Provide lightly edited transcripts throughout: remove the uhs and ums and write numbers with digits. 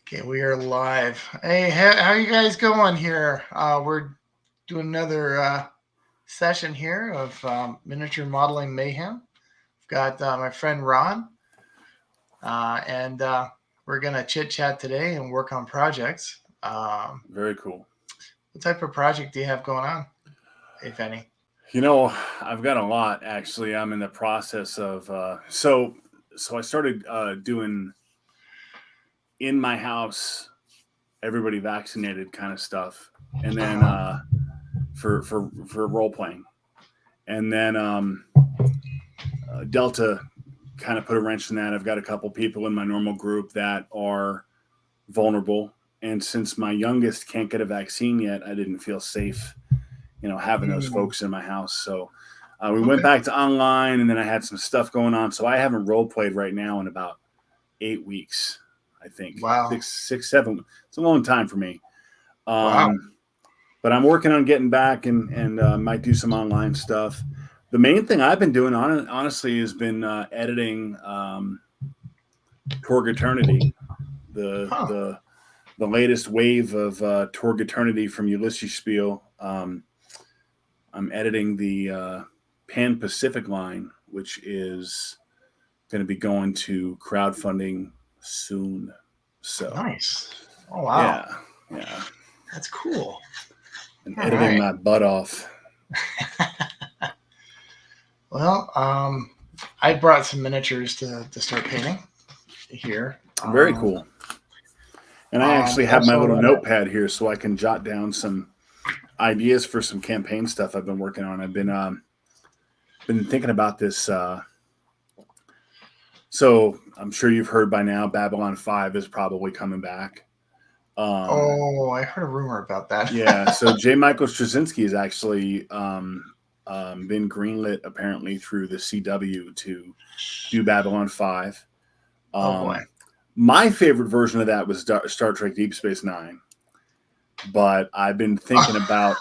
Okay, we are live. Hey, how you guys going here? We're doing another session here of Miniature Modeling Mayhem. I've got my friend Ron, and we're going to chit-chat today and work on projects. Very cool. What type of project do you have going on, if any? I've got a lot, actually. I'm in the process of... So I started doing in my house, everybody vaccinated kind of stuff, and then for role playing, and then Delta kind of put a wrench in that. I've got a couple people in my normal group that are vulnerable, and since my youngest can't get a vaccine yet, I didn't feel safe, having those folks in my house. So we went back to online, and then I had some stuff going on, so I haven't role played right now in about 8 weeks. I think. Wow. 6, 7. It's a long time for me. Wow. But I'm working on getting back and might do some online stuff. The main thing I've been doing, honestly, has been editing Torg Eternity, the latest wave of Torg Eternity from Ulysses Spiel. I'm editing the Pan Pacific line, which is going to be going to crowdfunding soon. So nice. Oh wow. Yeah. That's cool. And editing my butt off. Well, I brought some miniatures to start painting here. Very cool. And I actually have my little notepad here so I can jot down some ideas for some campaign stuff I've been working on. I've been thinking about this. So I'm sure you've heard by now, Babylon 5 is probably coming back. I heard a rumor about that. Yeah. So J. Michael Straczynski has actually been greenlit apparently through the CW to do Babylon 5. Oh boy. My favorite version of that was Star Trek Deep Space Nine, but I've been thinking about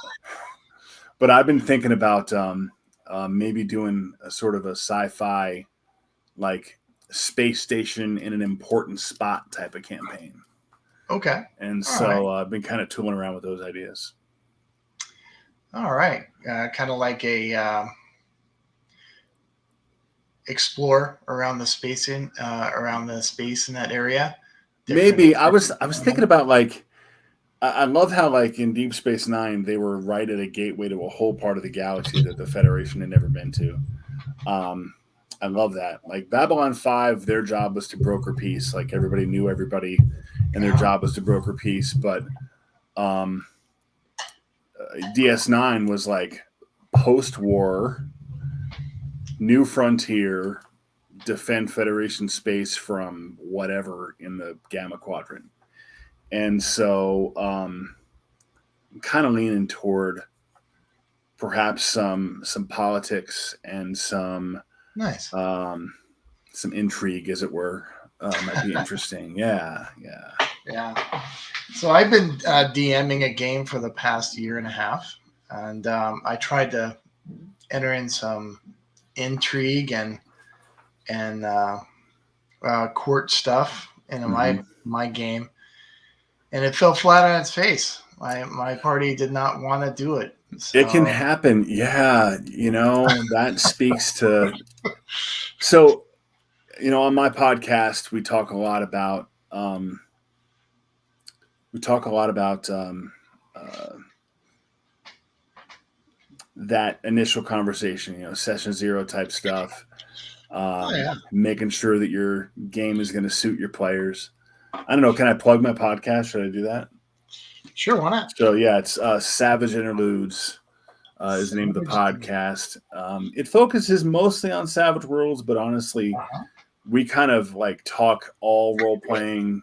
maybe doing a sort of a sci-fi, like space station in an important spot type of campaign. Okay. And so I've been kind of tooling around with those ideas. All right. Kind of like a explore around the space in that area. Maybe I was thinking about I love how in Deep Space Nine they were right at a gateway to a whole part of the galaxy that the Federation had never been to. I love that. Like Babylon 5, their job was to broker peace. Like everybody knew everybody, and their job was to broker peace. But DS9 was like post-war, new frontier, defend Federation space from whatever in the Gamma Quadrant. And so I'm kind of leaning toward perhaps some politics and some nice some intrigue, as it were. Might be interesting. Yeah. So I've been DMing a game for the past year and a half, and I tried to enter in some intrigue and court stuff into my game, and it fell flat on its face. My party did not want to do it. So. It can happen. Yeah. That speaks to... So, on my podcast, we talk a lot about that initial conversation, session 0 type stuff. Making sure that your game is going to suit your players. I don't know. Can I plug my podcast? Should I do that? Sure, why not? So yeah, it's Savage Interludes is the name of the podcast. It focuses mostly on Savage Worlds, but honestly, we kind of talk all role playing,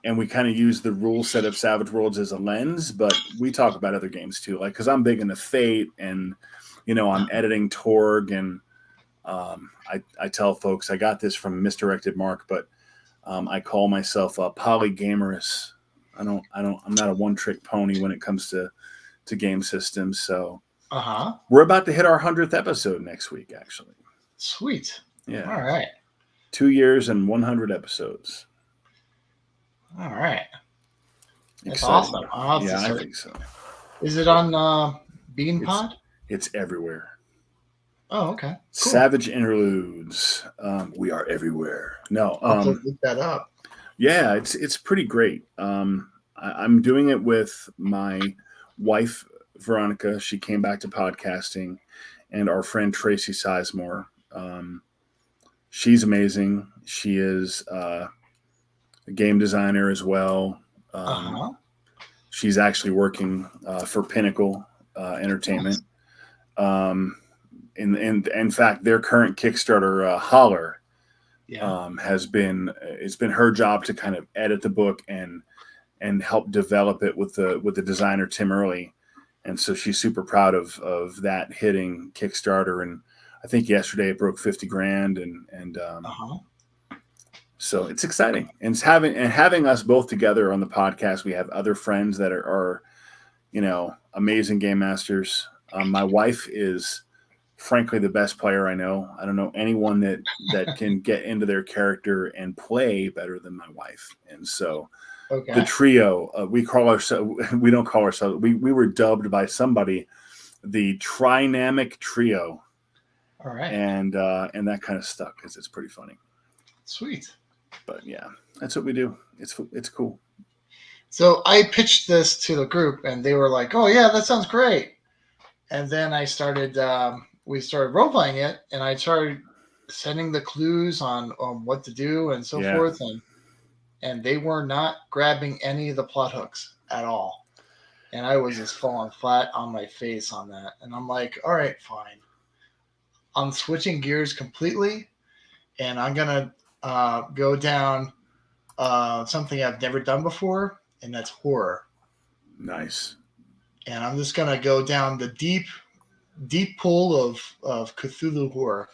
and we kind of use the rule set of Savage Worlds as a lens, but we talk about other games too. Because I'm big into Fate, and I'm editing Torg, and I tell folks I got this from Misdirected Mark, but I call myself a polygamorous. I'm not a one-trick pony when it comes to game systems. So we're about to hit our 100th episode next week, actually. Sweet. Yeah. All right. 2 years and 100 episodes. All right. That's Exciting. awesome. I'll have to Yeah, I start. think so. Is it on Bean It's Pod? it's everywhere. Oh, okay. Cool. Savage Interludes. We are everywhere. No. I'll have to look that up. Yeah, it's pretty great. I'm doing it with my wife Veronica. She came back to podcasting, and our friend Tracy Sizemore. She's amazing. She is a game designer as well. She's actually working for Pinnacle Entertainment. In fact, their current Kickstarter, Holler, has been it's been her job to kind of edit the book and help develop it with the designer Tim Early, and so she's super proud of that hitting Kickstarter. And I think yesterday it broke 50 grand, and so it's exciting. And it's having us both together on the podcast. We have other friends that are amazing game masters. My wife is frankly the best player I know. I don't know anyone that can get into their character and play better than my wife. And so the trio, we don't call ourselves, we were dubbed by somebody the Trinamic Trio. All right. And that kind of stuck because it's pretty funny. Sweet. But yeah, that's what we do. It's cool. So I pitched this to the group, and they were like, "Oh yeah, that sounds great." And then I started. We started role playing it, and I started sending the clues on what to do and so forth, and they were not grabbing any of the plot hooks at all, and I was just falling flat on my face on that. And I'm like, "All right, fine. I'm switching gears completely, and I'm gonna go down something I've never done before." And that's horror. Nice. And I'm just gonna go down the deep pool of Cthulhu horror.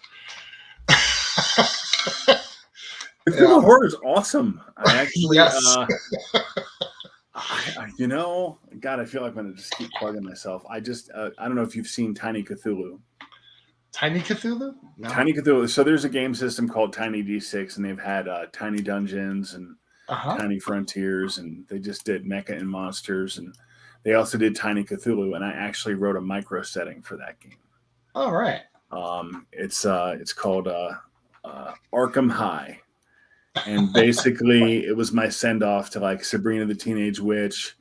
Cthulhu horror is awesome. I actually, yes. God, I feel like I'm gonna just keep plugging myself. I don't know if you've seen Tiny Cthulhu. Tiny Cthulhu? No. Tiny Cthulhu. So there's a game system called Tiny D6, and they've had Tiny Dungeons and Tiny Frontiers, and they just did Mecha and Monsters, and they also did Tiny Cthulhu, and I actually wrote a micro setting for that game. All right. It's called Arkham High, and basically it was my send off to like Sabrina the Teenage Witch,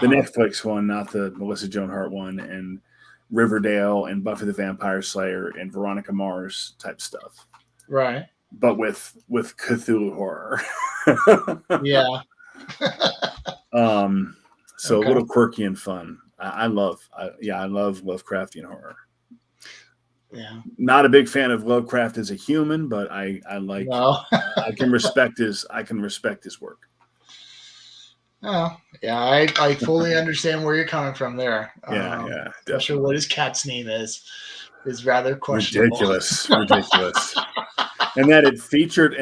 the Netflix one, not the Melissa Joan Hart one, and Riverdale and Buffy the Vampire Slayer and Veronica Mars type stuff. Right. But with Cthulhu horror. Yeah. So a little quirky and fun. I love Lovecraftian horror. Yeah. Not a big fan of Lovecraft as a human, but I like. No. I can respect his work. Oh, yeah. I fully understand where you're coming from there. Yeah. Not sure what his cat's name is rather questionable. Ridiculous. And then it featured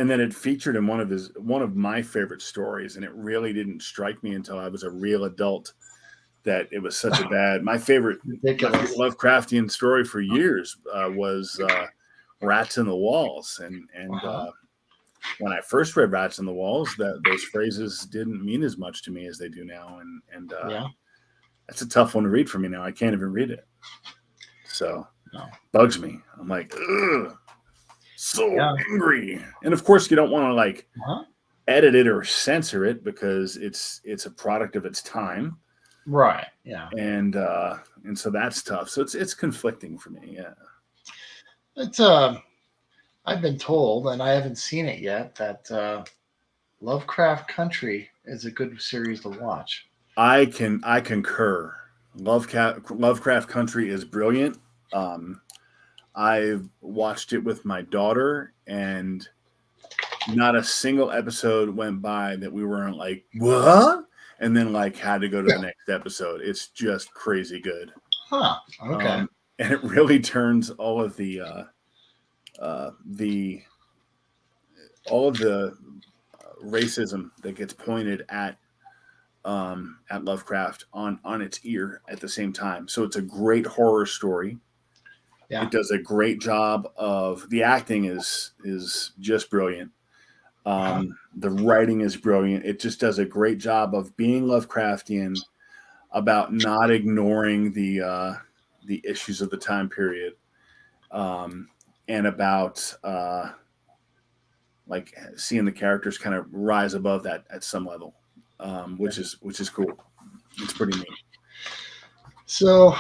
in one of my favorite stories, and it really didn't strike me until I was a real adult that it was such a bad. My favorite Lovecraftian story for years was Rats in the Walls, and when I first read Rats in the Walls, those phrases didn't mean as much to me as they do now, and that's a tough one to read for me now. I can't even read it, so bugs me. I'm like, ugh. So angry. And of course you don't want to like edit it or censor it because it's a product of its time. Right. Yeah. And so that's tough. So it's conflicting for me. Yeah. It's I've been told, and I haven't seen it yet, that Lovecraft Country is a good series to watch. I concur. Lovecraft Country is brilliant. I've watched it with my daughter, and not a single episode went by that we weren't like, what? And then like had to go to the next episode. It's just crazy good. Huh. Okay. And it really turns all of the racism that gets pointed at Lovecraft on its ear at the same time. So it's a great horror story. Yeah. It does a great job of the acting is just brilliant. The writing is brilliant. It just does a great job of being Lovecraftian, about not ignoring the issues of the time period, and about like seeing the characters kind of rise above that at some level, which is cool. It's pretty neat. So,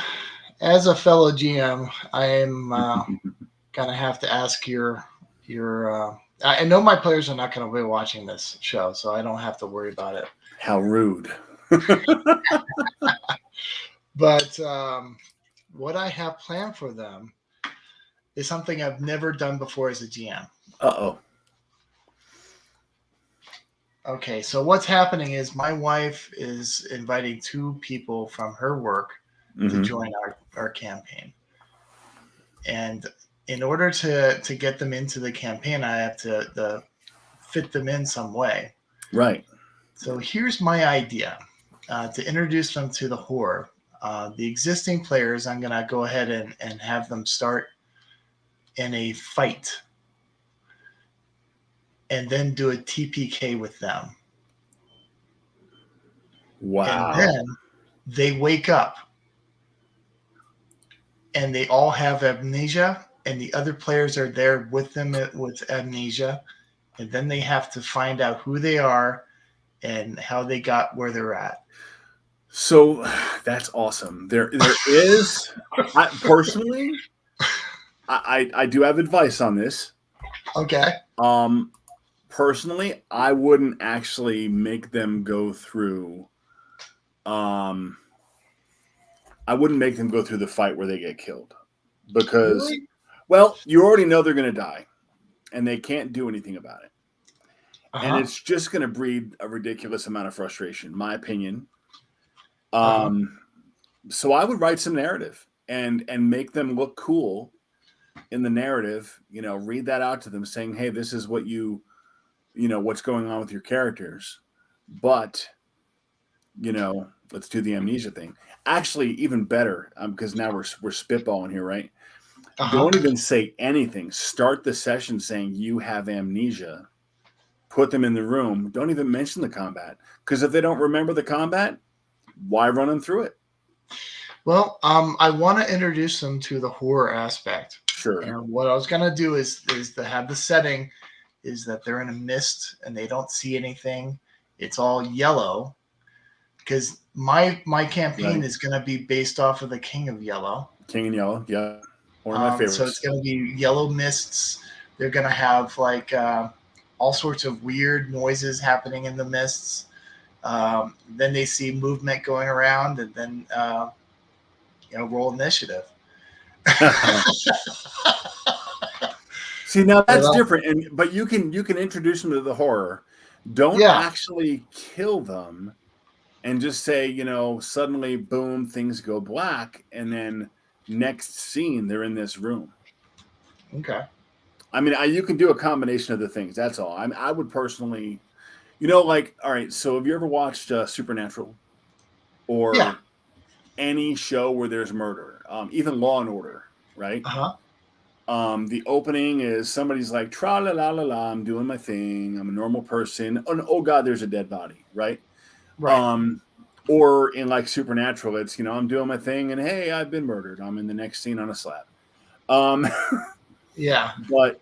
as a fellow GM, I am gonna have to ask your. I know my players are not going to be watching this show, so I don't have to worry about it. How rude! But what I have planned for them is something I've never done before as a GM. Uh-oh. Okay, so what's happening is my wife is inviting 2 people from her work to join our campaign. And in order to get them into the campaign, I have to fit them in some way. Right. So here's my idea to introduce them to the horror. The existing players, I'm going to go ahead and have them start in a fight and then do a TPK with them. Wow. And then they wake up and they all have amnesia, and the other players are there with them with amnesia. And then they have to find out who they are and how they got where they're at. So that's awesome. There is, personally, I do have advice on this. Okay. Personally, I wouldn't actually make them go through. I wouldn't make them go through the fight where they get killed, because, Really? well, you already know they're going to die, and they can't do anything about it. Uh-huh. And it's just going to breed a ridiculous amount of frustration, my opinion. So I would write some narrative and make them look cool in the narrative. Read that out to them, saying, "Hey, this is what what's going on with your characters, but let's do the amnesia thing." Actually, even better, because now we're spitballing here, right? Uh-huh. Don't even say anything. Start the session saying you have amnesia. Put them in the room. Don't even mention the combat, because if they don't remember the combat, why run them through it? Well, I want to introduce them to the horror aspect. Sure. And what I was going to do is to have the setting is that they're in a mist and they don't see anything. It's all yellow, because my campaign is going to be based off of the King of Yellow. King and Yellow, yeah. One of my favorites. So it's going to be yellow mists. They're going to have like all sorts of weird noises happening in the mists. Then they see movement going around, and then roll initiative. See, now that's different, but you can introduce them to the horror. Don't actually kill them, and just say, suddenly, boom, things go black, and then next scene they're in this room. Okay. I mean, you can do a combination of the things. That's all. I would personally, all right. So have you ever watched Supernatural, or any show where there's murder, even Law and Order, right? The opening is somebody's like, tra la la la la, I'm doing my thing, I'm a normal person. Oh God, there's a dead body, right? Right. Or in like Supernatural, it's I'm doing my thing, and hey, I've been murdered. I'm in the next scene on a slab. Yeah. But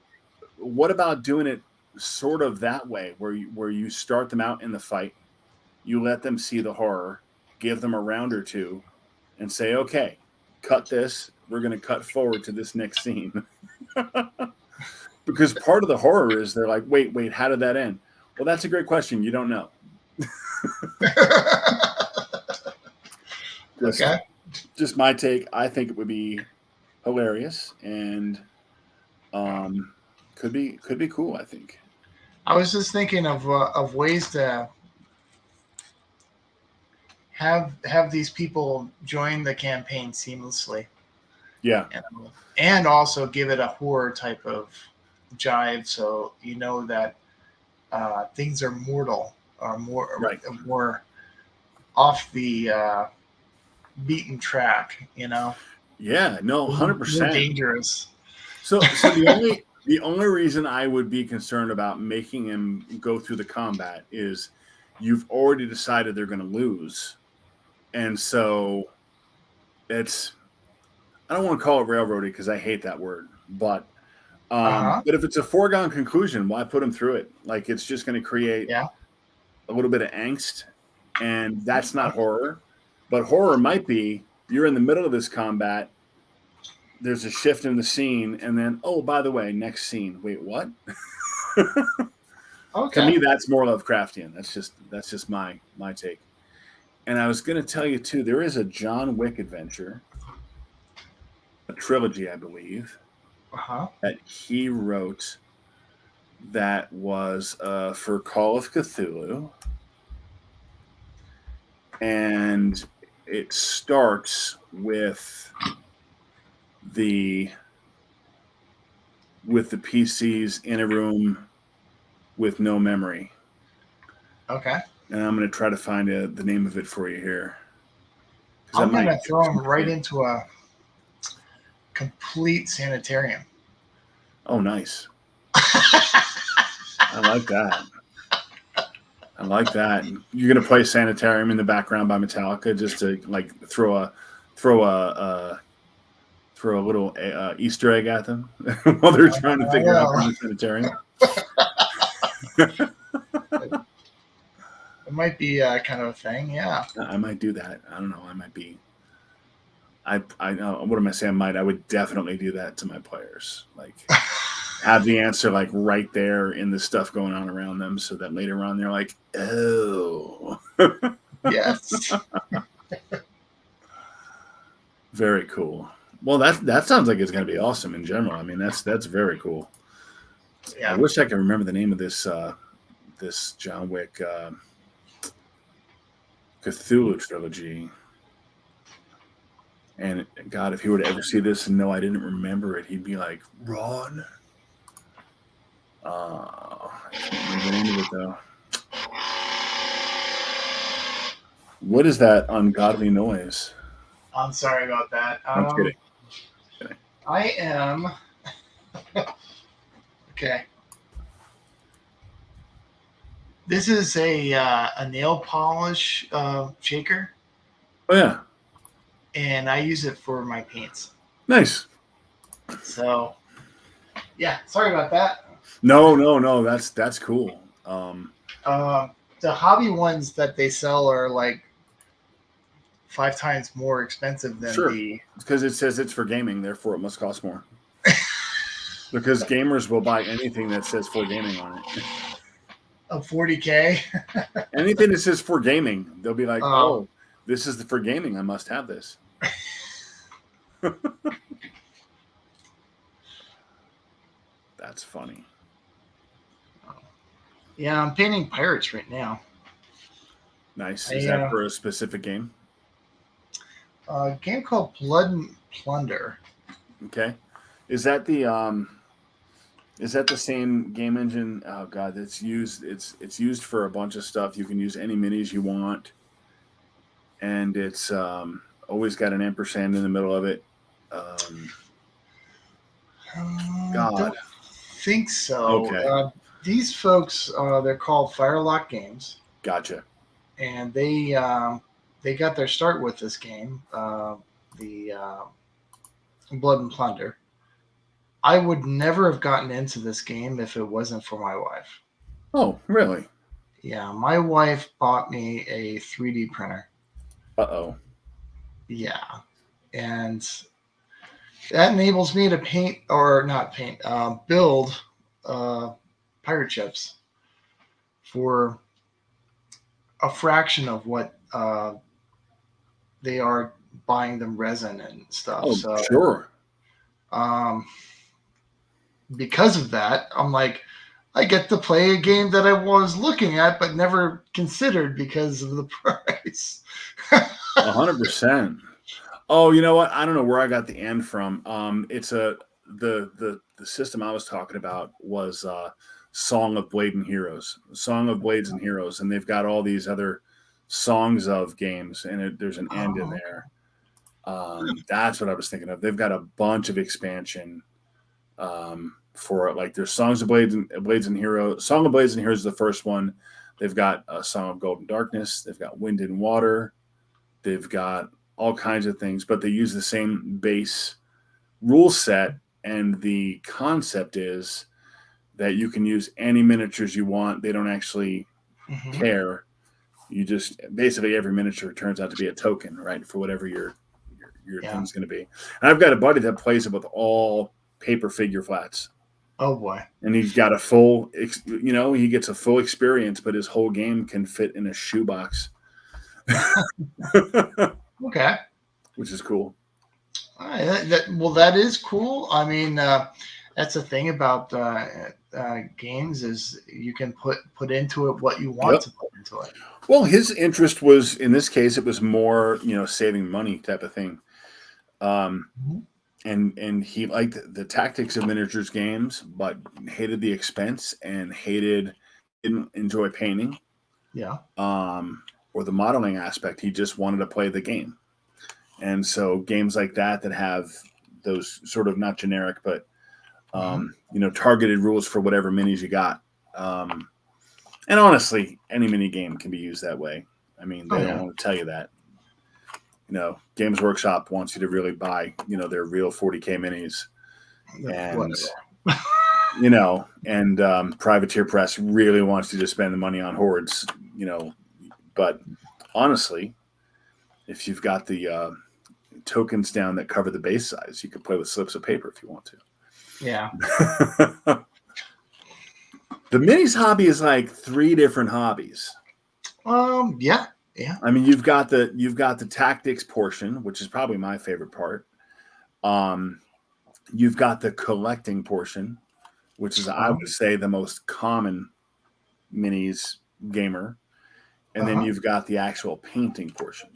what about doing it sort of that way, where you start them out in the fight, you let them see the horror, give them a round or two, and say, okay, cut this. We're going to cut forward to this next scene. Because part of the horror is they're like, wait, how did that end? Well, that's a great question. You don't know. Just my take. I think it would be hilarious, and could be cool, I think. I was just thinking of ways to have these people join the campaign seamlessly. Yeah. And also give it a horror type of jive, so that things are mortal, or more off the beaten track. Yeah, no, 100%. Dangerous. So the The only reason I would be concerned about making him go through the combat is you've already decided they're going to lose. And so it's, I don't want to call it railroady because I hate that word, but if it's a foregone conclusion, why put them through it? Like, it's just going to create a little bit of angst, and that's not horror. But horror might be you're in the middle of this combat, there's a shift in the scene, and then, oh, by the way, next scene. Wait, what? Okay. To me, that's more Lovecraftian. That's just my take. And I was going to tell you too, there is a John Wick adventure, a trilogy, I believe, that he wrote that was for Call of Cthulhu, and it starts with the PCs in a room with no memory. Okay. And I'm going to try to find the name of it for you here. I'm going to throw him right into a complete sanitarium. Oh, nice. I like that. I like that. You're going to play Sanitarium in the background by Metallica just to like throw a little Easter egg at them while they're trying to figure out the sanitarium. It might be kind of a thing, yeah. I might do that. I don't know. I might be. I what am I saying? I would definitely do that to my players. Like, have the answer like right there in the stuff going on around them, so that later on they're like, oh, yes. Very cool. Well, that sounds like it's going to be awesome in general. I mean, that's very cool. Yeah. I wish I could remember the name of this this John Wick Cthulhu trilogy. And God, if he were to ever see this and know I didn't remember it, he'd be like, Ron. I can't remember the name of it though. What is that ungodly noise? I'm sorry about that. I'm kidding. I am. Okay. This is a nail polish shaker. Oh yeah. And I use it for my paints. Nice. So, yeah. Sorry about that. No. That's cool. The hobby ones that they sell are like 5 times more expensive than the. Because it says it's for gaming, therefore it must cost more. Because gamers will buy anything that says for gaming on it. A $40K. Anything that says for gaming, they'll be like, "Oh, this is for gaming. I must have this." That's funny. Yeah, I'm painting pirates right now. Nice. Is that for a specific game? A game called Blood and Plunder. Okay. Is that the same game engine? Oh God, it's used for a bunch of stuff. You can use any minis you want, and it's always got an ampersand in the middle of it. God, don't think so. Okay. These folks, they're called Firelock Games. Gotcha. And they got their start with this game, the Blood and Plunder. I would never have gotten into this game if it wasn't for my wife. Oh, really? Yeah, my wife bought me a 3D printer. Uh-oh. Yeah. And that enables me to build pirate ships for a fraction of what they are buying them resin and stuff. Oh, so, sure. Because of that, I'm like, I get to play a game that I was looking at but never considered because of the price. 100%. Oh, you know what? I don't know where I got the end from. It's the system I was talking about was Song of Blades and Heroes, and they've got all these other songs of games, and there's an end in there. That's what I was thinking of. They've got a bunch of expansion. for it. Like there's Songs of Blades and Heroes. Song of Blades and Heroes is the first one. They've got a Song of Gold and Darkness. They've got Wind and Water. They've got all kinds of things, but they use the same base rule set. And the concept is that you can use any miniatures you want. They don't actually care. You just basically every miniature turns out to be a token, right? For whatever your thing's going to be. And I've got a buddy that plays it with all paper figure flats. Oh boy. And he's got a full, he gets a full experience, but his whole game can fit in a shoebox. Okay. Which is cool. All right. That is cool. I mean, that's the thing about games is you can put into it what you want to put into it. Well, his interest was, in this case, it was more, saving money type of thing. And he liked the tactics of miniatures games, but hated the expense and didn't enjoy painting. Yeah. Or the modeling aspect. He just wanted to play the game. And so games like that have those sort of not generic, but targeted rules for whatever minis you got. And honestly, any mini game can be used that way. I mean, they don't want to tell you that. Games Workshop wants you to really buy, their real 40K minis. And, Privateer Press really wants you to spend the money on hordes, But honestly, if you've got the tokens down that cover the base size, you can play with slips of paper if you want to. Yeah. The minis hobby is like 3 different hobbies. Yeah. I mean, you've got the tactics portion, which is probably my favorite part. You've got the collecting portion, which is, I would say, the most common minis gamer. And then you've got the actual painting portion.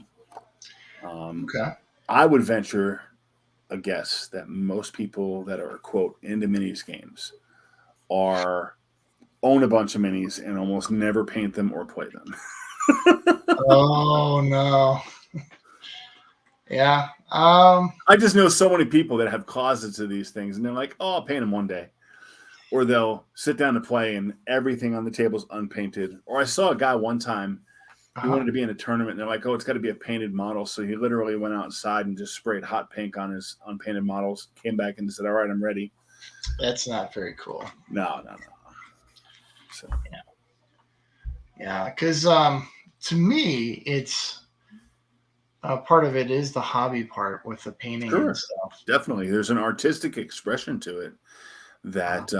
Okay. I would venture a guess that most people that are, quote, into minis games own a bunch of minis and almost never paint them or play them. Oh, no. Yeah. I just know so many people that have closets of these things, and they're like, oh, I'll paint them one day. Or they'll sit down to play, and everything on the table is unpainted. Or I saw a guy one time, he wanted to be in a tournament, and they're like, oh, it's got to be a painted model. So he literally went outside and just sprayed hot pink on his unpainted models, came back and said, all right, I'm ready. That's not very cool. No. So yeah, because to me, it's part of it is the hobby part with the painting and stuff. Definitely. There's an artistic expression to it that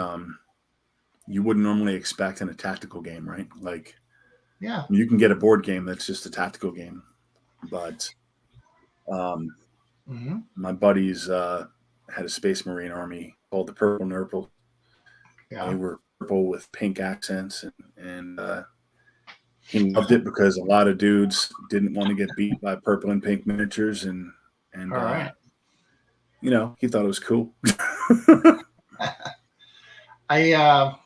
you wouldn't normally expect in a tactical game, right? Like, yeah, you can get a board game that's just a tactical game, but my buddies had a Space Marine army called the Purple Nurple. Yeah. They were purple with pink accents, and he loved it because a lot of dudes didn't want to get beat by purple and pink miniatures, and all right. He thought it was cool. I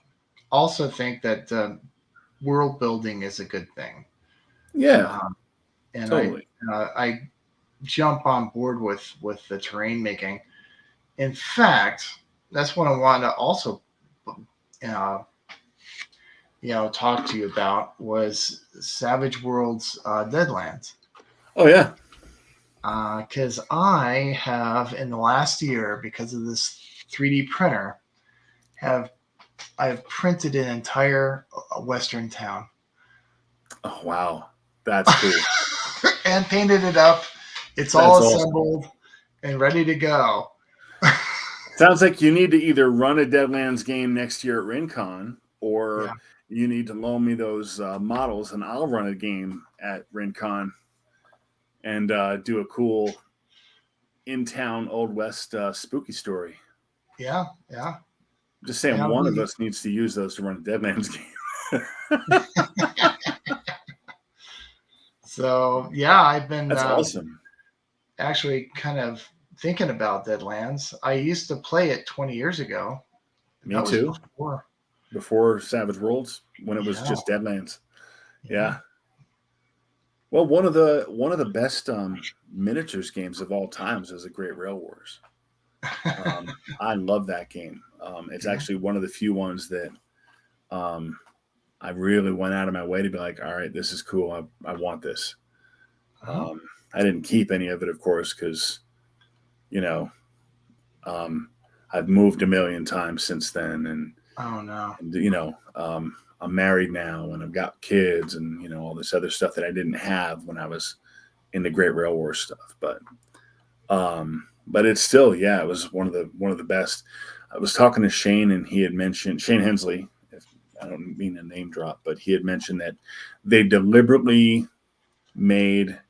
also think that world building is a good thing. Yeah, and totally. I jump on board with the terrain making. In fact, that's what I wanted to also talk to you about was Savage Worlds Deadlands. Oh yeah. Because I have in the last year, because of this 3D printer, I've printed an entire Western town. Oh wow, that's cool. And painted it up. It's all assembled and ready to go. Sounds like you need to either run a Deadlands game next year at RinCon, or you need to loan me those models, and I'll run a game at RinCon and do a cool in-town Old West spooky story. Yeah. Just saying, one of us needs to use those to run a Deadlands game. So I've been that's awesome. Actually, kind of thinking about Deadlands. I used to play it 20 years ago. Me too. Before Savage Worlds, when it was just Deadlands. Yeah. Well, one of the best miniatures games of all times is The Great Rail Wars. I love that game. It's actually one of the few ones that I really went out of my way to be like, all right, this is cool. I want this. Oh. I didn't keep any of it, of course, because, I've moved a million times since then. And, Oh no. I'm married now and I've got kids and, all this other stuff that I didn't have when I was in the Great Rail War stuff. But it's still, it was one of the best. I was talking to Shane and he had mentioned Shane Hensley. I don't mean a name drop, but he had mentioned that they deliberately made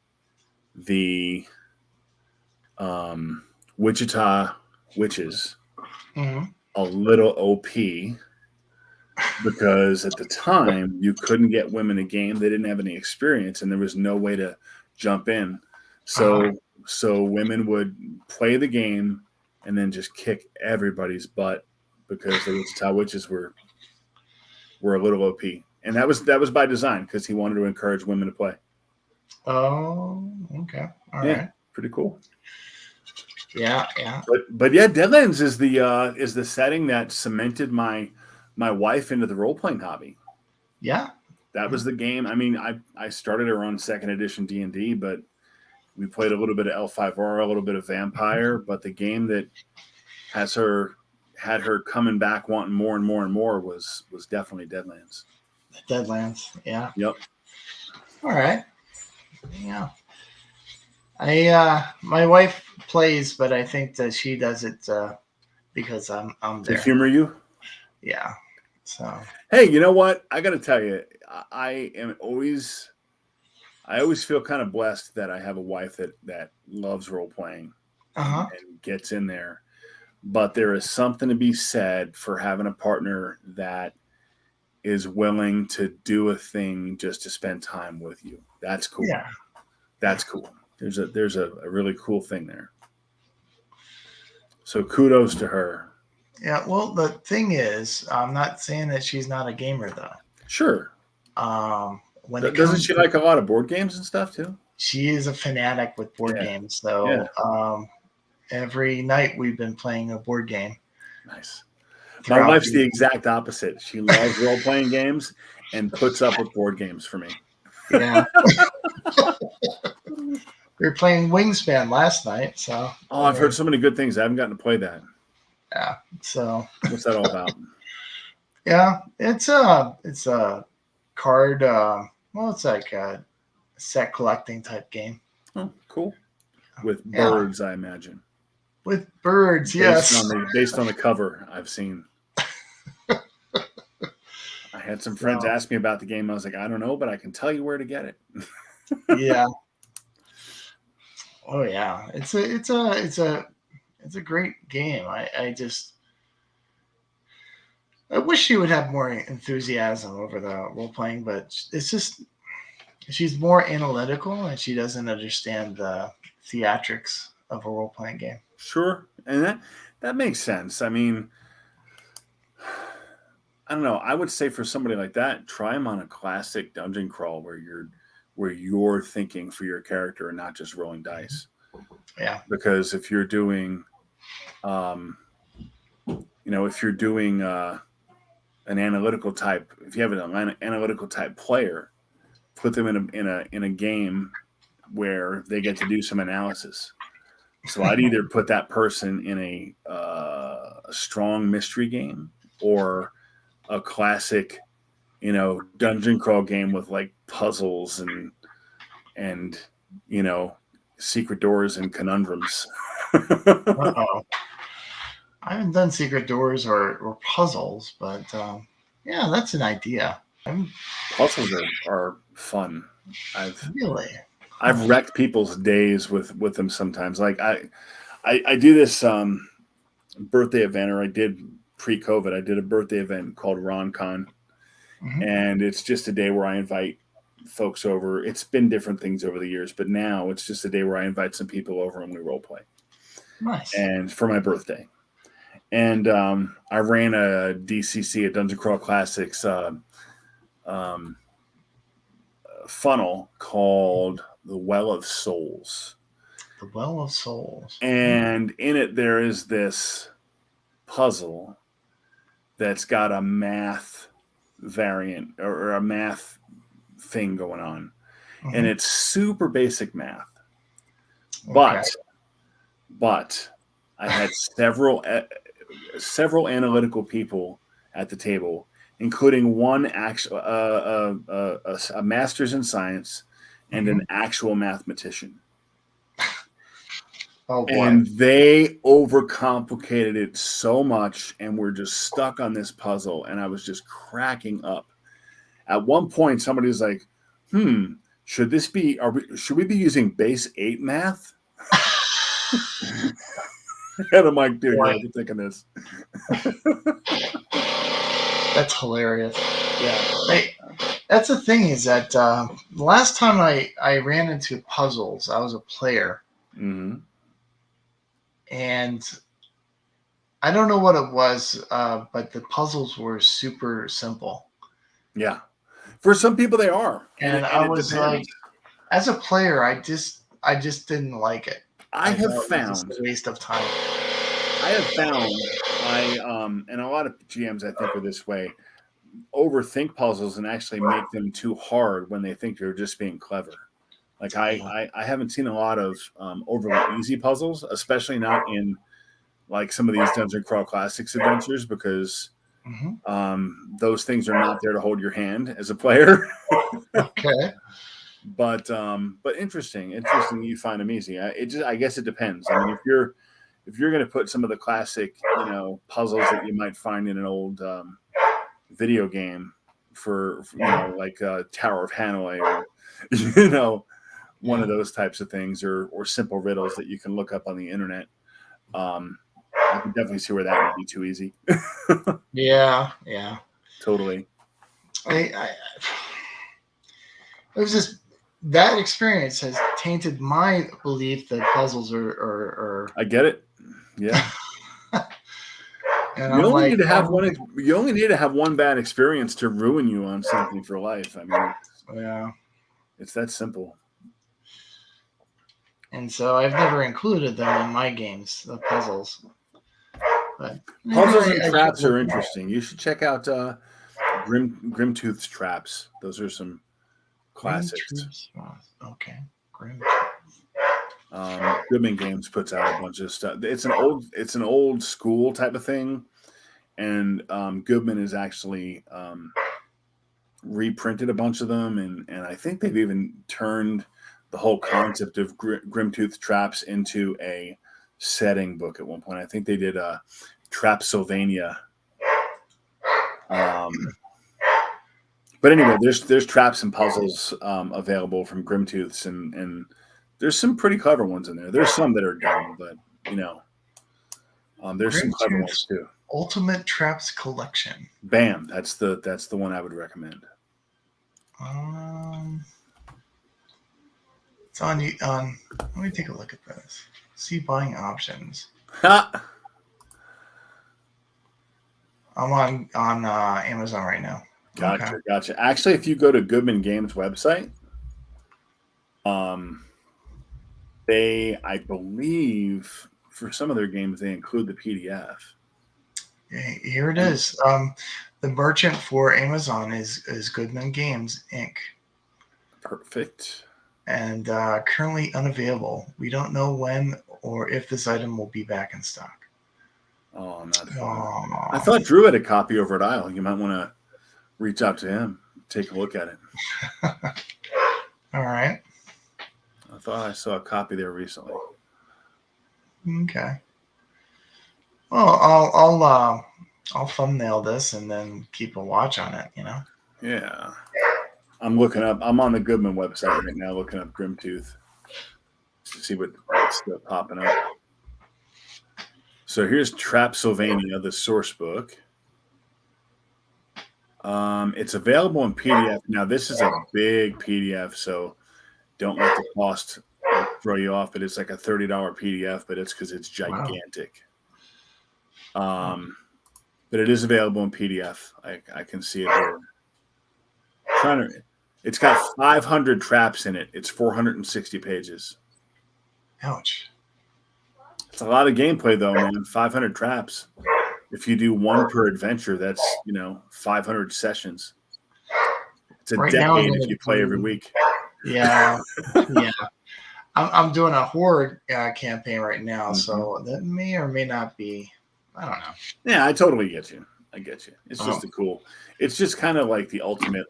the Wichita witches a little OP because at the time you couldn't get women a game. They didn't have any experience and there was no way to jump in. So women would play the game and then just kick everybody's butt because the Wichita witches were a little OP. And that was by design because he wanted to encourage women to play. Oh, okay. All right. Pretty cool. Yeah. But yeah, Deadlands is the setting that cemented my wife into the role-playing hobby. Yeah. That was the game. I mean, I started her on 2nd edition D&D, but we played a little bit of L5R, a little bit of Vampire, but the game that had her coming back wanting more and more and more was definitely Deadlands. Deadlands, yeah. Yep. All right. Yeah. My wife plays, but I think that she does it because I'm there. To humor you? Yeah. So. Hey, you know what? I got to tell you, I always feel kind of blessed that I have a wife that loves role playing and gets in there. But there is something to be said for having a partner that is willing to do a thing just to spend time with you. That's cool. Yeah. That's cool. There's a really cool thing there. So kudos to her. Yeah. Well, the thing is, I'm not saying that she's not a gamer though. Sure. Doesn't she like a lot of board games and stuff too? She is a fanatic with board games. So every night we've been playing a board game. Nice. My wife's the exact opposite. She loves role-playing games and puts up with board games for me. Yeah. We were playing Wingspan last night. So. Oh, I've heard so many good things. I haven't gotten to play that. Yeah. So. What's that all about? Yeah, it's a card. It's like a set collecting type game. Oh, cool. With birds, I imagine. With birds, yes. Based on the cover I've seen. I had some friends ask me about the game. I was like, I don't know, but I can tell you where to get it. Yeah. Oh yeah, it's a great game. I wish she would have more enthusiasm over the role playing, but it's just she's more analytical and she doesn't understand the theatrics of a role playing game. Sure, and that makes sense. I mean, I don't know. I would say for somebody like that, try them on a classic dungeon crawl where you're thinking for your character and not just rolling dice. Yeah, because if you're doing, an analytical type, if you have an analytical type player, put them in a game where they get to do some analysis. So I'd either put that person in a strong mystery game or a classic, dungeon crawl game with like puzzles and secret doors and conundrums. Uh-oh. I haven't done secret doors or puzzles, but that's an idea. Puzzles are fun. I've wrecked people's days with them sometimes. Like I do this birthday event, or I did pre-COVID. I did a birthday event called RonCon, and it's just a day where I invite folks over. It's been different things over the years, but now it's just a day where I invite some people over and we role play. Nice. And for my birthday. And I ran a DCC, a Dungeon Crawl Classics funnel called the Well of Souls. The Well of Souls. And in it, there is this puzzle that's got a math variant or a math thing going on. Mm-hmm. And it's super basic math. Okay. But I had several analytical people at the table, including one actual a master's in science and an actual mathematician. Oh boy. And they overcomplicated it so much and were just stuck on this puzzle, and I was just cracking up. At one point, somebody was like, should we be using base 8 math? And I'm like, dude, I've been thinking this. That's hilarious. Yeah. That's the thing is that the last time I ran into puzzles, I was a player. Mm-hmm. And I don't know what it was, but the puzzles were super simple. Yeah. For some people they are. And I was like, as a player, I just didn't like it. I have found it was a waste of time. I have found and a lot of GMs I think are this way, overthink puzzles and actually make them too hard when they think they're just being clever. Like I haven't seen a lot of overly easy puzzles, especially not in like some of these Dungeon Crawl Classics adventures, because those things are not there to hold your hand as a player. Okay. But interesting you find them easy. I guess it depends. I mean, if you're going to put some of the classic, puzzles that you might find in an old video game for like Tower of Hanoi or one of those types of things, or simple riddles that you can look up on the internet, I can definitely see where that would be too easy. Yeah. Totally. It was just that experience has tainted my belief that puzzles are I get it. Yeah. And you only need to have one bad experience to ruin you on something for life. I mean, it's that simple. And so I've never included them in my games, the puzzles. But puzzles and traps are interesting. You should check out Grimtooth's traps. Those are some classics. Okay. Goodman Games puts out a bunch of stuff. It's an old school type of thing, and Goodman has actually reprinted a bunch of them, and I think they've even turned the whole concept of Grimtooth traps into a setting book at one point. I think they did Trapsylvania. But anyway, there's traps and puzzles available from Grimtooth's, and there's some pretty clever ones in there. There's some that are dumb, but there's some clever ones too. Ultimate Traps Collection. Bam, that's the one I would recommend. It's on. Let me take a look at this. See buying options. Ha! I'm on Amazon right now. Gotcha. Actually, if you go to Goodman Games website, I believe for some of their games they include the PDF. Here it is. The merchant for Amazon is Goodman Games Inc. Perfect. And currently unavailable. We don't know when or if this item will be back in stock. Oh, not fun. I thought Drew had a copy over at Isle. You might want to reach out to him, take a look at it. All right. I thought I saw a copy there recently. Okay. Well, I'll thumbnail this and then keep a watch on it. Yeah. I'm on the Goodman website right now, looking up Grimtooth to see what's still popping up. So here's Trapsylvania, the source book. It's available in PDF. Now, this is a big PDF, so don't let the cost throw you off. But it's like a $30 PDF, but it's because it's gigantic. Wow. But it is available in PDF. I can see it here. It's got 500 traps in it. It's 460 pages. Ouch. It's a lot of gameplay, though, man. 500 traps. if you do one per adventure, that's 500 sessions. It's a Right now, decade if you play every week. Yeah, yeah. I'm doing a horror campaign right now, so that may or may not be. I don't know. Yeah, I totally get you. I get you. It's just it's just kind of like the ultimate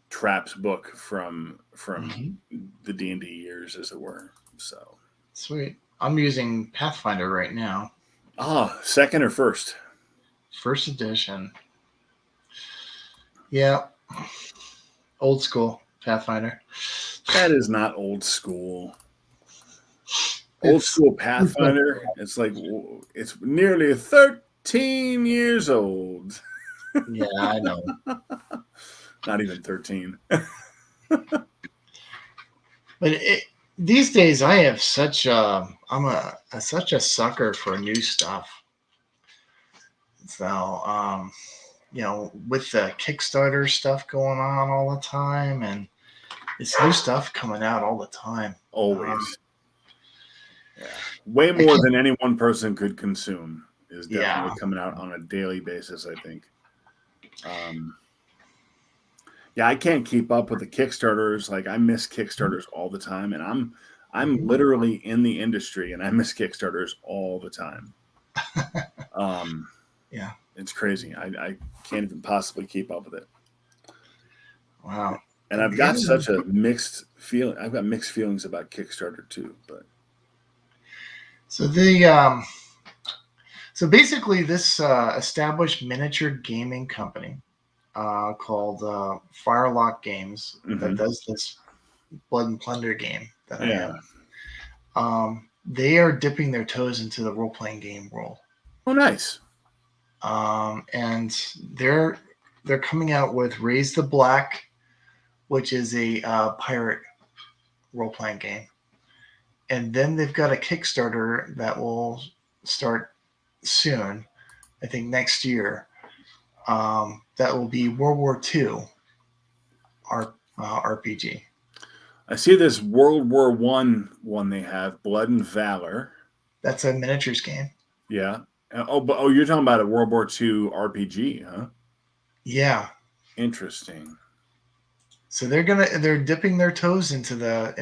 traps book from the D&D years, as it were. So sweet. I'm using Pathfinder right now. Oh, second or first? First edition. Yeah. Old school Pathfinder. That is not old school. Old school Pathfinder. It's nearly 13 years old. Yeah, I know. Not even 13. But these days, I have such I'm such a sucker for new stuff. So with the Kickstarter stuff going on all the time, and it's new stuff coming out all the time. Always. Yeah. Way more than any one person could consume is definitely coming out on a daily basis, I think. I can't keep up with the Kickstarters. Like, I miss Kickstarters all the time, and I'm literally in the industry, and I miss Kickstarters all the time. Yeah, it's crazy. I can't even possibly keep up with it. Wow. And I've got such a mixed feeling. I've got mixed feelings about Kickstarter too. But so so basically, this established miniature gaming company called Firelock Games that does this Blood and Plunder game that I have. They are dipping their toes into the role-playing game world. Oh, nice. And they're coming out with Raise the Black, which is a pirate role-playing game. And then they've got a Kickstarter that will start soon, I think next year. That will be World War II RPG. I see this World War one they have, Blood and Valor. That's a miniatures game. Yeah. You're talking about a World War II RPG, huh? Yeah. Interesting. So they're dipping their toes into the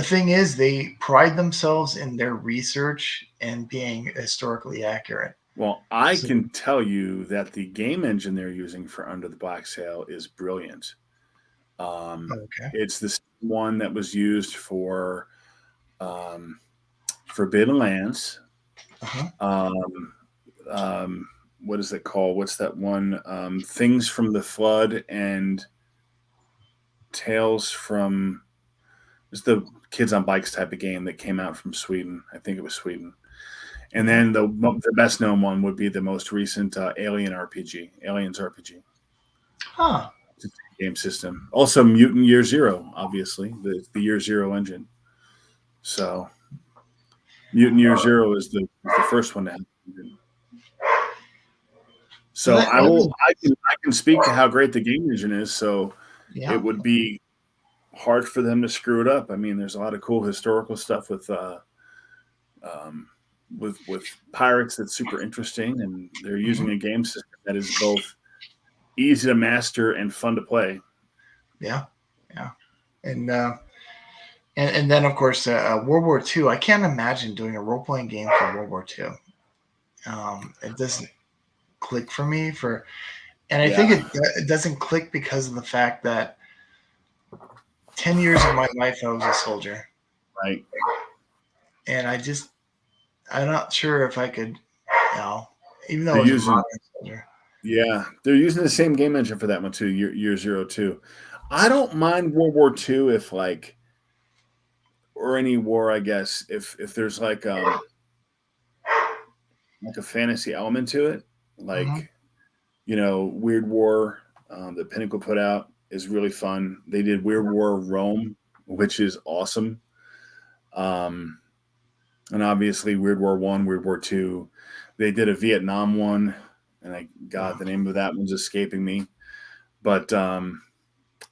thing is, they pride themselves in their research and being historically accurate. Well, I can tell you that the game engine they're using for Under the Black Sail is brilliant. It's the one that was used for Forbidden Lands. What is it called? What's that one? Things from the Flood and Tales from. It's the Kids on Bikes type of game that came out from Sweden. I think it was Sweden. And then the best known one would be the most recent Aliens RPG. Huh. It's a game system. Also, Mutant Year Zero, obviously, the Year Zero engine. So, Mutant Year Zero is the first one to have. So I can speak to how great the game engine is. So it would be hard for them to screw it up. I mean, there's a lot of cool historical stuff with pirates that's super interesting, and they're using a game system that is both easy to master and fun to play. Yeah. And then of course World War II. I can't imagine doing a role playing game for World War II. It doesn't click for me. I think it doesn't click because of the fact that 10 years of my life I was a soldier, right? And I'm not sure if I could, even though I was a modern soldier. Yeah, they're using the same game engine for that one too, Year Zero too. I don't mind World War II if or any war, I guess, if there's like a fantasy element to it, Weird War that Pinnacle put out is really fun. They did Weird War Rome, which is awesome. And obviously Weird War I, Weird War II. They did a Vietnam one, and the name of that one's escaping me. But I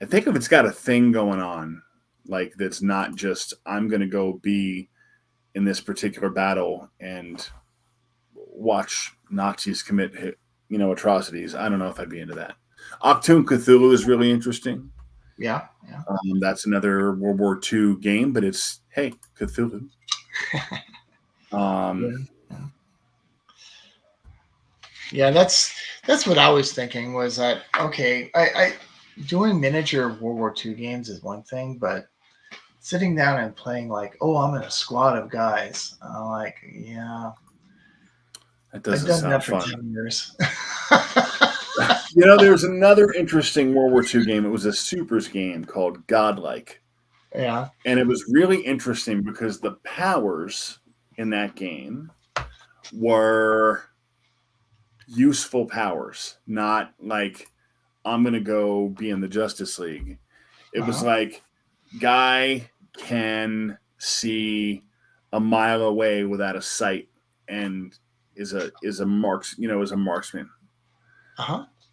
think if it's got a thing going on, that's not just I'm going to go be in this particular battle and watch Nazis commit, atrocities. I don't know if I'd be into that. Octoon Cthulhu is really interesting. Yeah. That's another World War II game, but it's Cthulhu. Yeah, that's what I was thinking. Was that okay? I doing miniature World War II games is one thing, but sitting down and playing like, oh, I'm in a squad of guys. I'm like, yeah, that doesn't I've done that sound for fun. 10 years. There's another interesting World War II game. It was a supers game called Godlike. Yeah. And it was really interesting because the powers in that game were useful powers, not like I'm going to go be in the Justice League. It was like guy can see a mile away without a sight and is a marksman.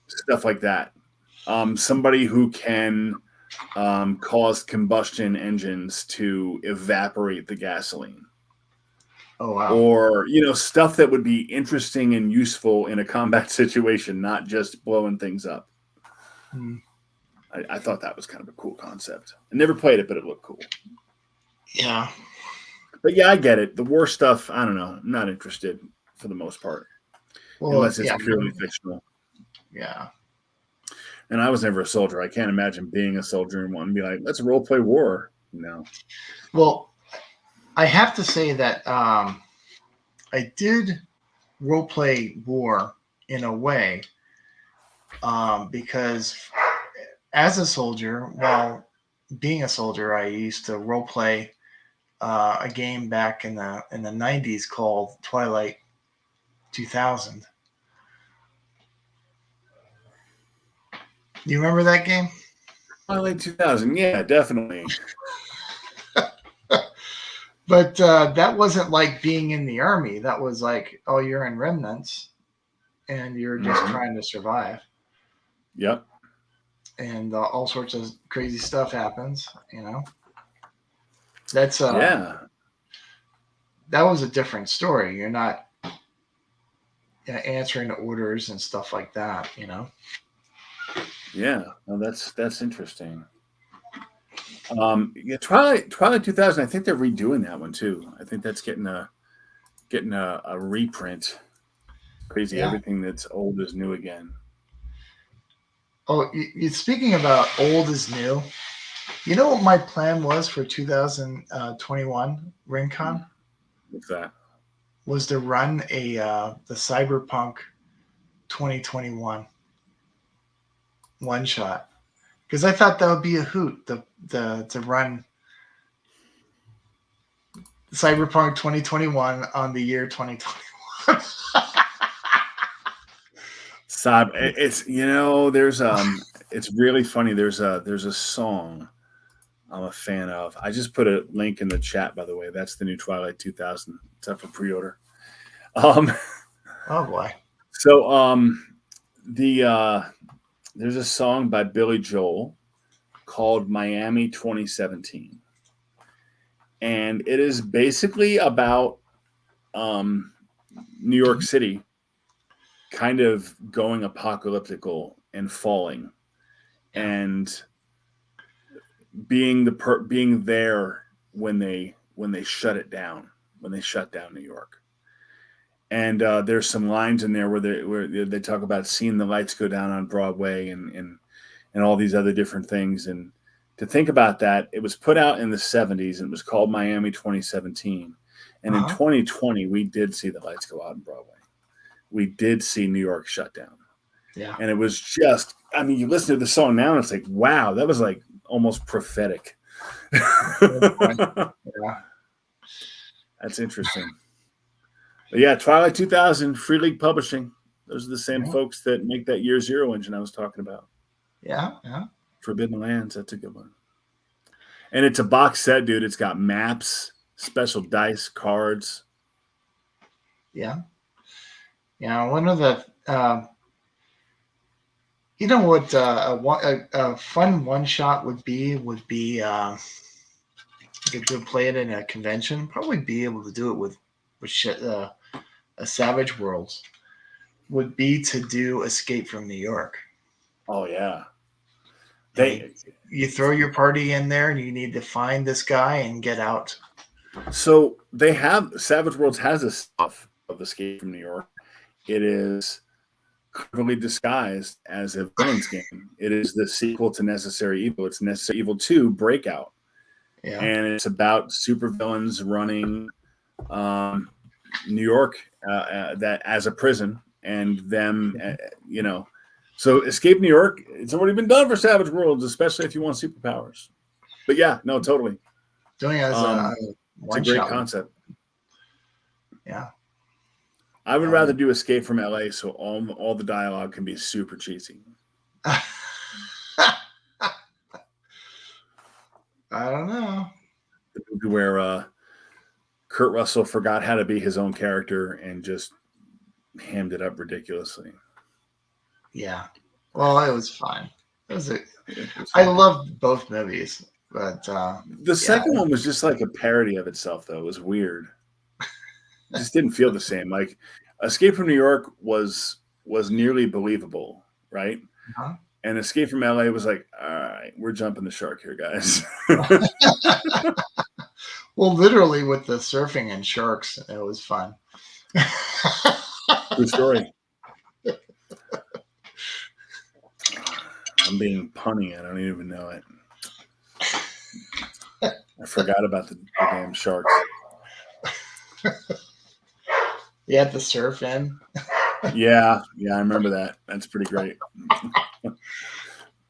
Stuff like that. Somebody who can cause combustion engines to evaporate the gasoline. Oh, wow. Or, stuff that would be interesting and useful in a combat situation, not just blowing things up. I thought that was kind of a cool concept. I never played it, but it looked cool. Yeah. But yeah, I get it. The war stuff, I don't know. I'm not interested for the most part. Unless it's purely fictional. Yeah. And I was never a soldier. I can't imagine being a soldier and wanting to be like, let's role play war. No. Well, I have to say that I did role play war in a way because as a soldier, while being a soldier, I used to role play a game back in the 90s called Twilight 2000. You remember that game? Twilight 2000, yeah, definitely. But that wasn't like being in the army. That was like, oh, you're in remnants, and you're just trying to survive. Yep. And all sorts of crazy stuff happens. That's yeah. That was a different story. You're not answering orders and stuff like that. Yeah, no, that's interesting. Twilight 2000. I think they're redoing that one too. I think that's getting a reprint. Crazy, everything that's old is new again. Oh, speaking about old is new. You know what my plan was for 2021 RingCon? What's that? Was to run the Cyberpunk 2021 one shot, because I thought that would be a hoot to run Cyberpunk 2021 on the year 2021. It's there's it's really funny. There's a song I'm a fan of. I just put a link in the chat, by the way. That's the new Twilight 2000. It's up for pre-order. Oh boy. So there's a song by Billy Joel called Miami 2017. And it is basically about New York City kind of going apocalyptical and falling and being there when they shut it down, when they shut down New York. And there's some lines in there where they talk about seeing the lights go down on Broadway and all these other different things. And to think about that, it was put out in the 70s and it was called Miami 2017. And in 2020, we did see the lights go out on Broadway. We did see New York shut down. Yeah. And it was just, you listen to the song now and it's like, wow, that was like almost prophetic. Yeah. That's interesting. But yeah, Twilight 2000, Free League Publishing. Those are the same folks that make that Year Zero engine I was talking about. Yeah. Forbidden Lands, that's a good one. And it's a box set, dude. It's got maps, special dice, cards. Yeah. One of the, what a fun one shot would be you could play it in a convention. Probably be able to do it with a Savage Worlds would be to do Escape from New York. Oh yeah. You throw your party in there and you need to find this guy and get out. So they have Savage Worlds has a stuff of Escape from New York. It is cleverly disguised as a villain's game. It is the sequel to Necessary Evil. It's Necessary Evil 2 Breakout. Yeah. And it's about supervillains running New York that as a prison, and them, So Escape New York, it's already been done for Savage Worlds, especially if you want superpowers. But yeah, no, totally. Doing it as it's a great concept. Yeah. I would rather do Escape from LA, so all the dialogue can be super cheesy. I don't know. The movie where Kurt Russell forgot how to be his own character and just hammed it up ridiculously. Yeah. Well, it was fine. I loved both movies, but the second one was just like a parody of itself, though. It was weird. It just didn't feel the same. Like Escape from New York was nearly believable, right? Uh-huh. And Escape from LA was like, all right, we're jumping the shark here, guys. Well, literally with the surfing and sharks, it was fun. Good story. I'm being punny. I don't even know it. I forgot about the damn sharks. You had to surf in. Yeah, I remember that. That's pretty great.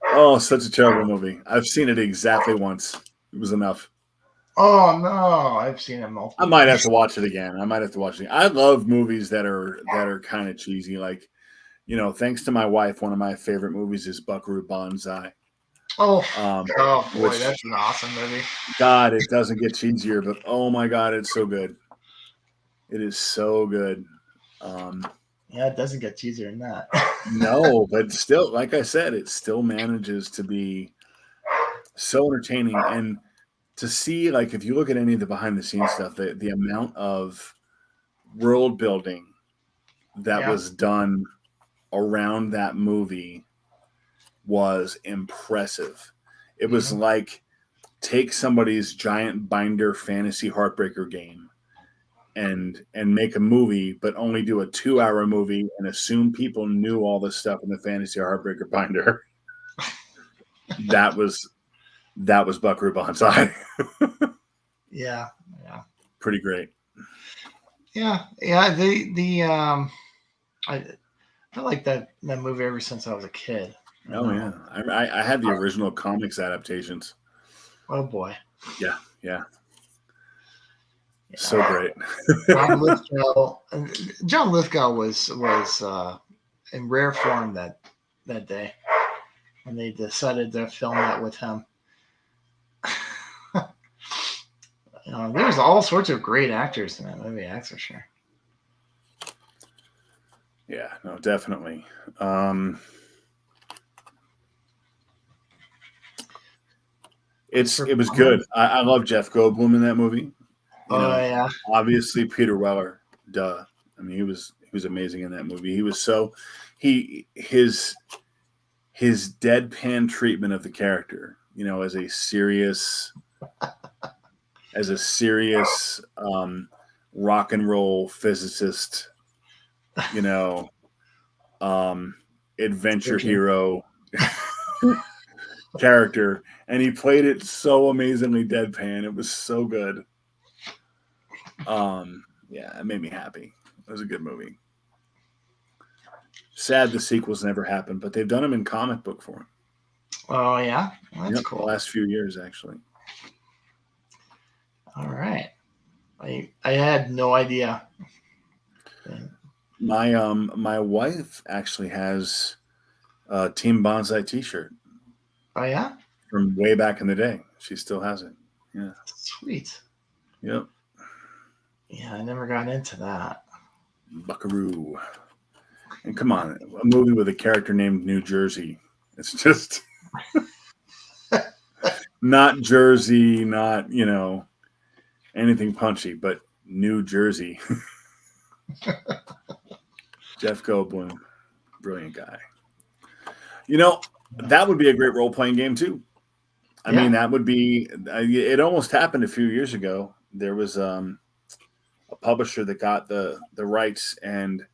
Oh, such a terrible movie. I've seen it exactly once. It was enough. Oh no, I've seen it multiple. I might have to watch it again. I love movies that are kind of cheesy. Like, thanks to my wife, one of my favorite movies is Buckaroo Banzai. Oh boy, that's an awesome movie. God, it doesn't get cheesier, but oh my God, it's so good. It is so good. Yeah, it doesn't get cheesier than that. No, but still, like I said, it still manages to be so entertaining. And to see, like, if you look at any of the behind the scenes stuff, the amount of world building that was done around that movie was impressive. It was like take somebody's giant binder fantasy heartbreaker game and make a movie, but only do a 2-hour movie and assume people knew all this stuff in the fantasy heartbreaker binder. That was Buckaroo Banzai. Yeah. Pretty great. Yeah. I like that movie ever since I was a kid. Oh yeah, I had the original comics adaptations. Oh boy. Yeah. So great. John Lithgow was in rare form that day when they decided to film that with him. There's all sorts of great actors in that movie, that's for sure. Yeah, no, definitely. It was good. I love Jeff Goldblum in that movie. Yeah. Obviously Peter Weller. Duh. I mean, he was amazing in that movie. He was his deadpan treatment of the character, as a serious rock and roll physicist, adventure hero character, and he played it so amazingly deadpan. It was so good. It made me happy. It was a good movie. Sad the sequels never happened, but they've done them in comic book form. Oh yeah, that's cool. The last few years, actually. All right, I had no idea. My wife actually has a Team Bonsai T-shirt. Oh yeah, from way back in the day. She still has it. Yeah, sweet. Yep. Yeah, I never got into that. Buckaroo. And come on, a movie with a character named New Jersey. It's just not Jersey, not, anything punchy, but New Jersey. Jeff Goldblum, brilliant guy. That would be a great role-playing game too. I mean, that would be. It almost happened a few years ago. There was a publisher that got the rights, and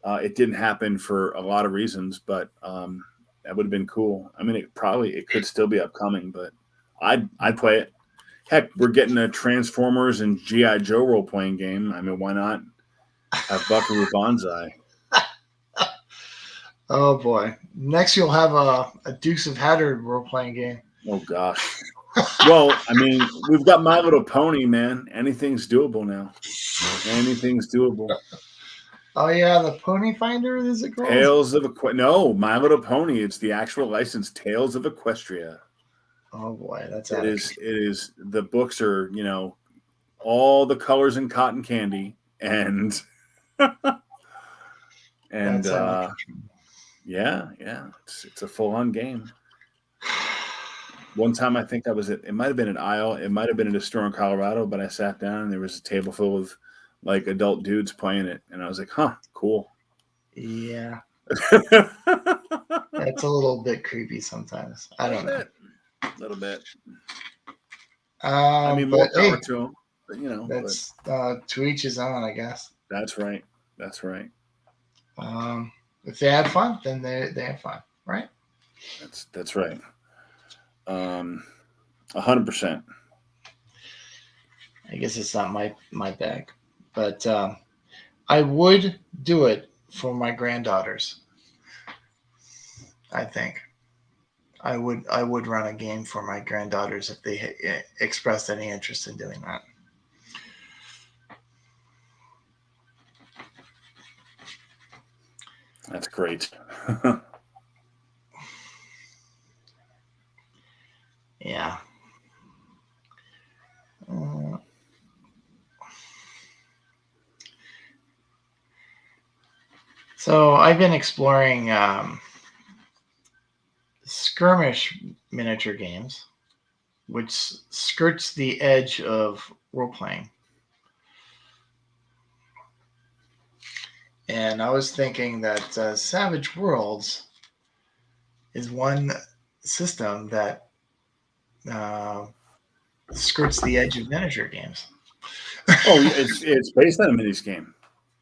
it didn't happen for a lot of reasons. But that would have been cool. I mean, it could still be upcoming, but I'd play it. Heck, we're getting a Transformers and G.I. Joe role-playing game. I mean, why not have Buckaroo Banzai? Oh boy! Next, you'll have a Dukes of Hazzard role-playing game. Oh gosh. Well, I mean, we've got My Little Pony, man. Anything's doable now. Anything's doable. Oh yeah, the Pony Finder, is it called? Tales of No, My Little Pony. It's the actual license, Tales of Equestria. Oh boy, that's it is. The books are, all the colors in cotton candy, and yeah, it's a full-on game. One time, I think it might have been an aisle. It might have been at a store in Colorado, but I sat down and there was a table full of like adult dudes playing it, and I was like, "Huh, cool." Yeah, that's a little bit creepy sometimes. I don't know. A little bit. I mean, more power to them, but that's to each his own, I guess. That's right. If they had fun, then they have fun, right? That's right. 100%. I guess it's not my bag, but I would do it for my granddaughters. I think I would run a game for my granddaughters if they expressed any interest in doing that. That's great. Yeah. So I've been exploring skirmish miniature games, which skirts the edge of role-playing. And I was thinking that Savage Worlds is one system that skirts the edge of miniature games. It's based on a minis game.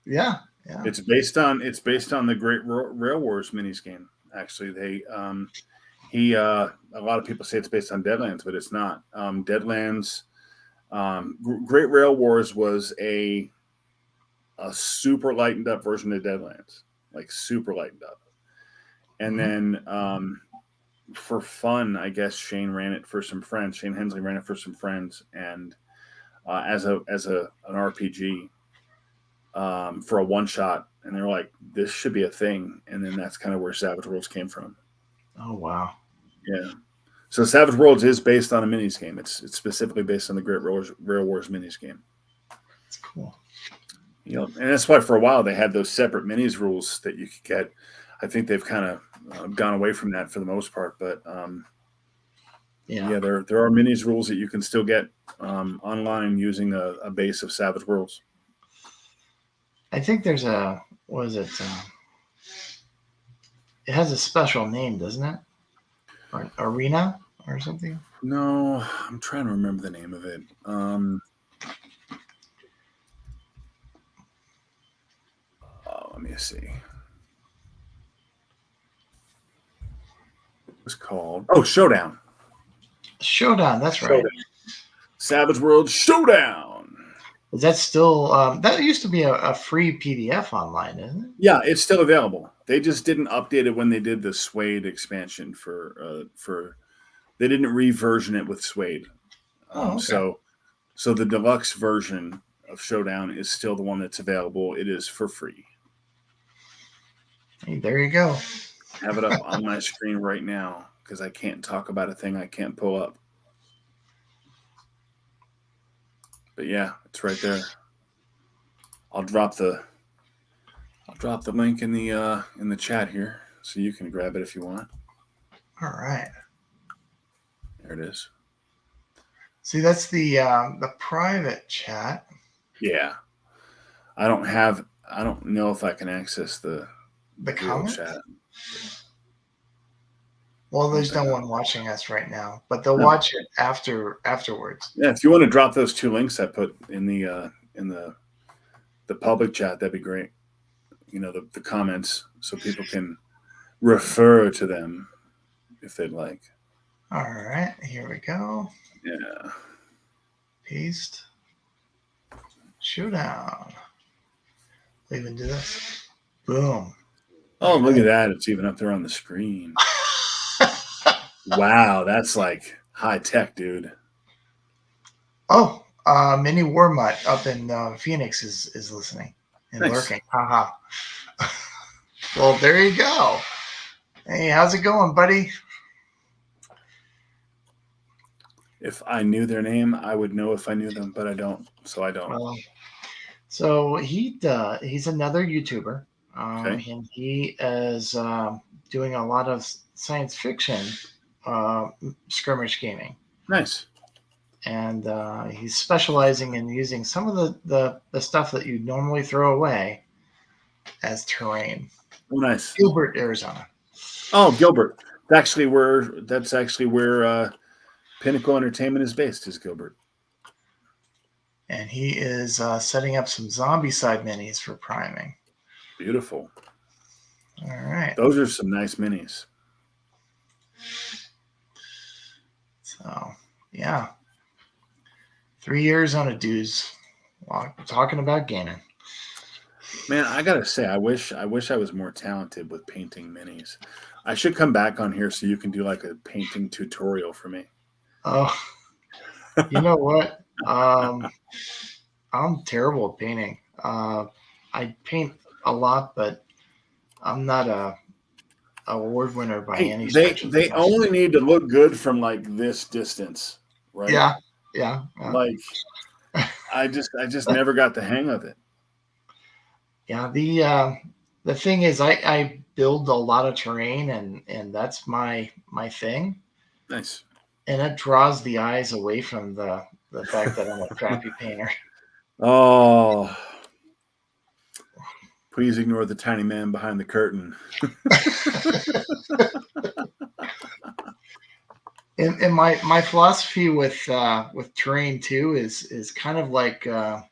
Yeah. It's based on the Great Rail Wars minis game. Actually, a lot of people say it's based on Deadlands, but it's not. Deadlands, Great Rail Wars was a super lightened up version of Deadlands, like super lightened up. And then for fun, I guess Shane ran it for some friends. Shane Hensley ran it for some friends, and as an RPG for a one shot, and they're like, "This should be a thing." And then that's kind of where Savage Worlds came from. Oh wow! Yeah. So Savage Worlds is based on a minis game. It's specifically based on the Great Rail Wars minis game. That's cool. And that's why for a while they had those separate minis rules that you could get. I think they've kind of gone away from that for the most part, but there are minis rules that you can still get online using a base of Savage Worlds. I think there's it has a special name, doesn't it? Or arena or something? No, I'm trying to remember the name of it. Let me see. It was called Showdown. Showdown, that's right. Savage Worlds Showdown. Is that still that used to be a free PDF online, isn't it? Yeah, it's still available. They just didn't update it when they did the Suede expansion for they didn't reversion it with Suede. Okay. So the deluxe version of Showdown is still the one that's available. It is for free. Hey, there you go. I have it up on my screen right now because I can't talk about a thing I can't pull up. But yeah, it's right there. I'll drop the link in the chat here so you can grab it if you want. All right. There it is. See, that's the private chat. Yeah. I don't have I don't know if I can access the comments. chat. Well, there's no one watching us right now, but they'll watch it afterwards. Yeah, if you want to drop those 2 links I put in the public chat, that'd be great. You know, the comments, so people can refer to them if they'd like. All right, here we go. Yeah. Paste. Showdown. We'll even do this. Boom. Oh, look at that. It's even up there on the screen. Wow, that's like high tech, dude. Oh, Mini Warmutt up in Phoenix is listening and lurking. Haha. Well, there you go. Hey, how's it going, buddy? If I knew their name, I would know if I knew them, but I don't, so I don't. So he's another YouTuber, and he is doing a lot of science fiction skirmish gaming. Nice. And he's specializing in using some of the stuff that you normally throw away as terrain. Oh, nice. Gilbert, Arizona. Oh, Gilbert. That's actually where Pinnacle Entertainment is based, is Gilbert. And he is setting up some zombie side minis for priming. Beautiful. All right. Those are some nice minis. So, yeah. 3 years on a dues. Talking about gaming. Man, I gotta say, I wish I was more talented with painting minis. I should come back on here so you can do like a painting tutorial for me. Oh, you know what? I'm terrible at painting. I paint a lot, but I'm not a award winner by any stretch. They only need to look good from like this distance, right? Yeah. Like I just never got the hang of it. Yeah, the thing is, I build a lot of terrain, and that's my thing. Nice. And it draws the eyes away from the fact that I'm a crappy painter. Oh, please ignore the tiny man behind the curtain. And my philosophy with terrain too is kind of like that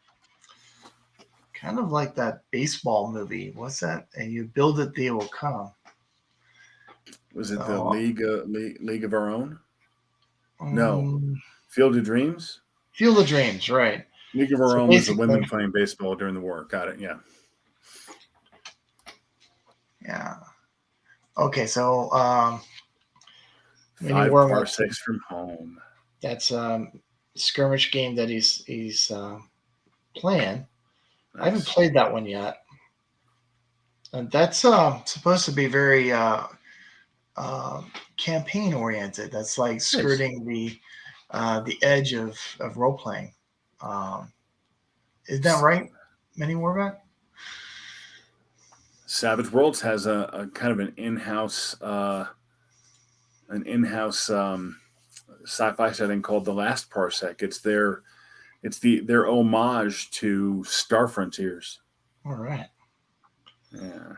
baseball movie. What's that? And you build it, they will come. Was it the League of Our Own? No, Field of Dreams. Field of Dreams, right? League of Our Own was the women playing baseball during the war. Got it. Yeah. Yeah. Okay, so 5 parsecs from home. That's a skirmish game that he's playing. Nice. I haven't played that one yet. And that's supposed to be very campaign oriented. That's like skirting the edge of role playing. Is that right, Mini Warbat? Savage Worlds has a kind of an in-house sci-fi setting called The Last Parsec. It's their homage to Star Frontiers. All right. Yeah.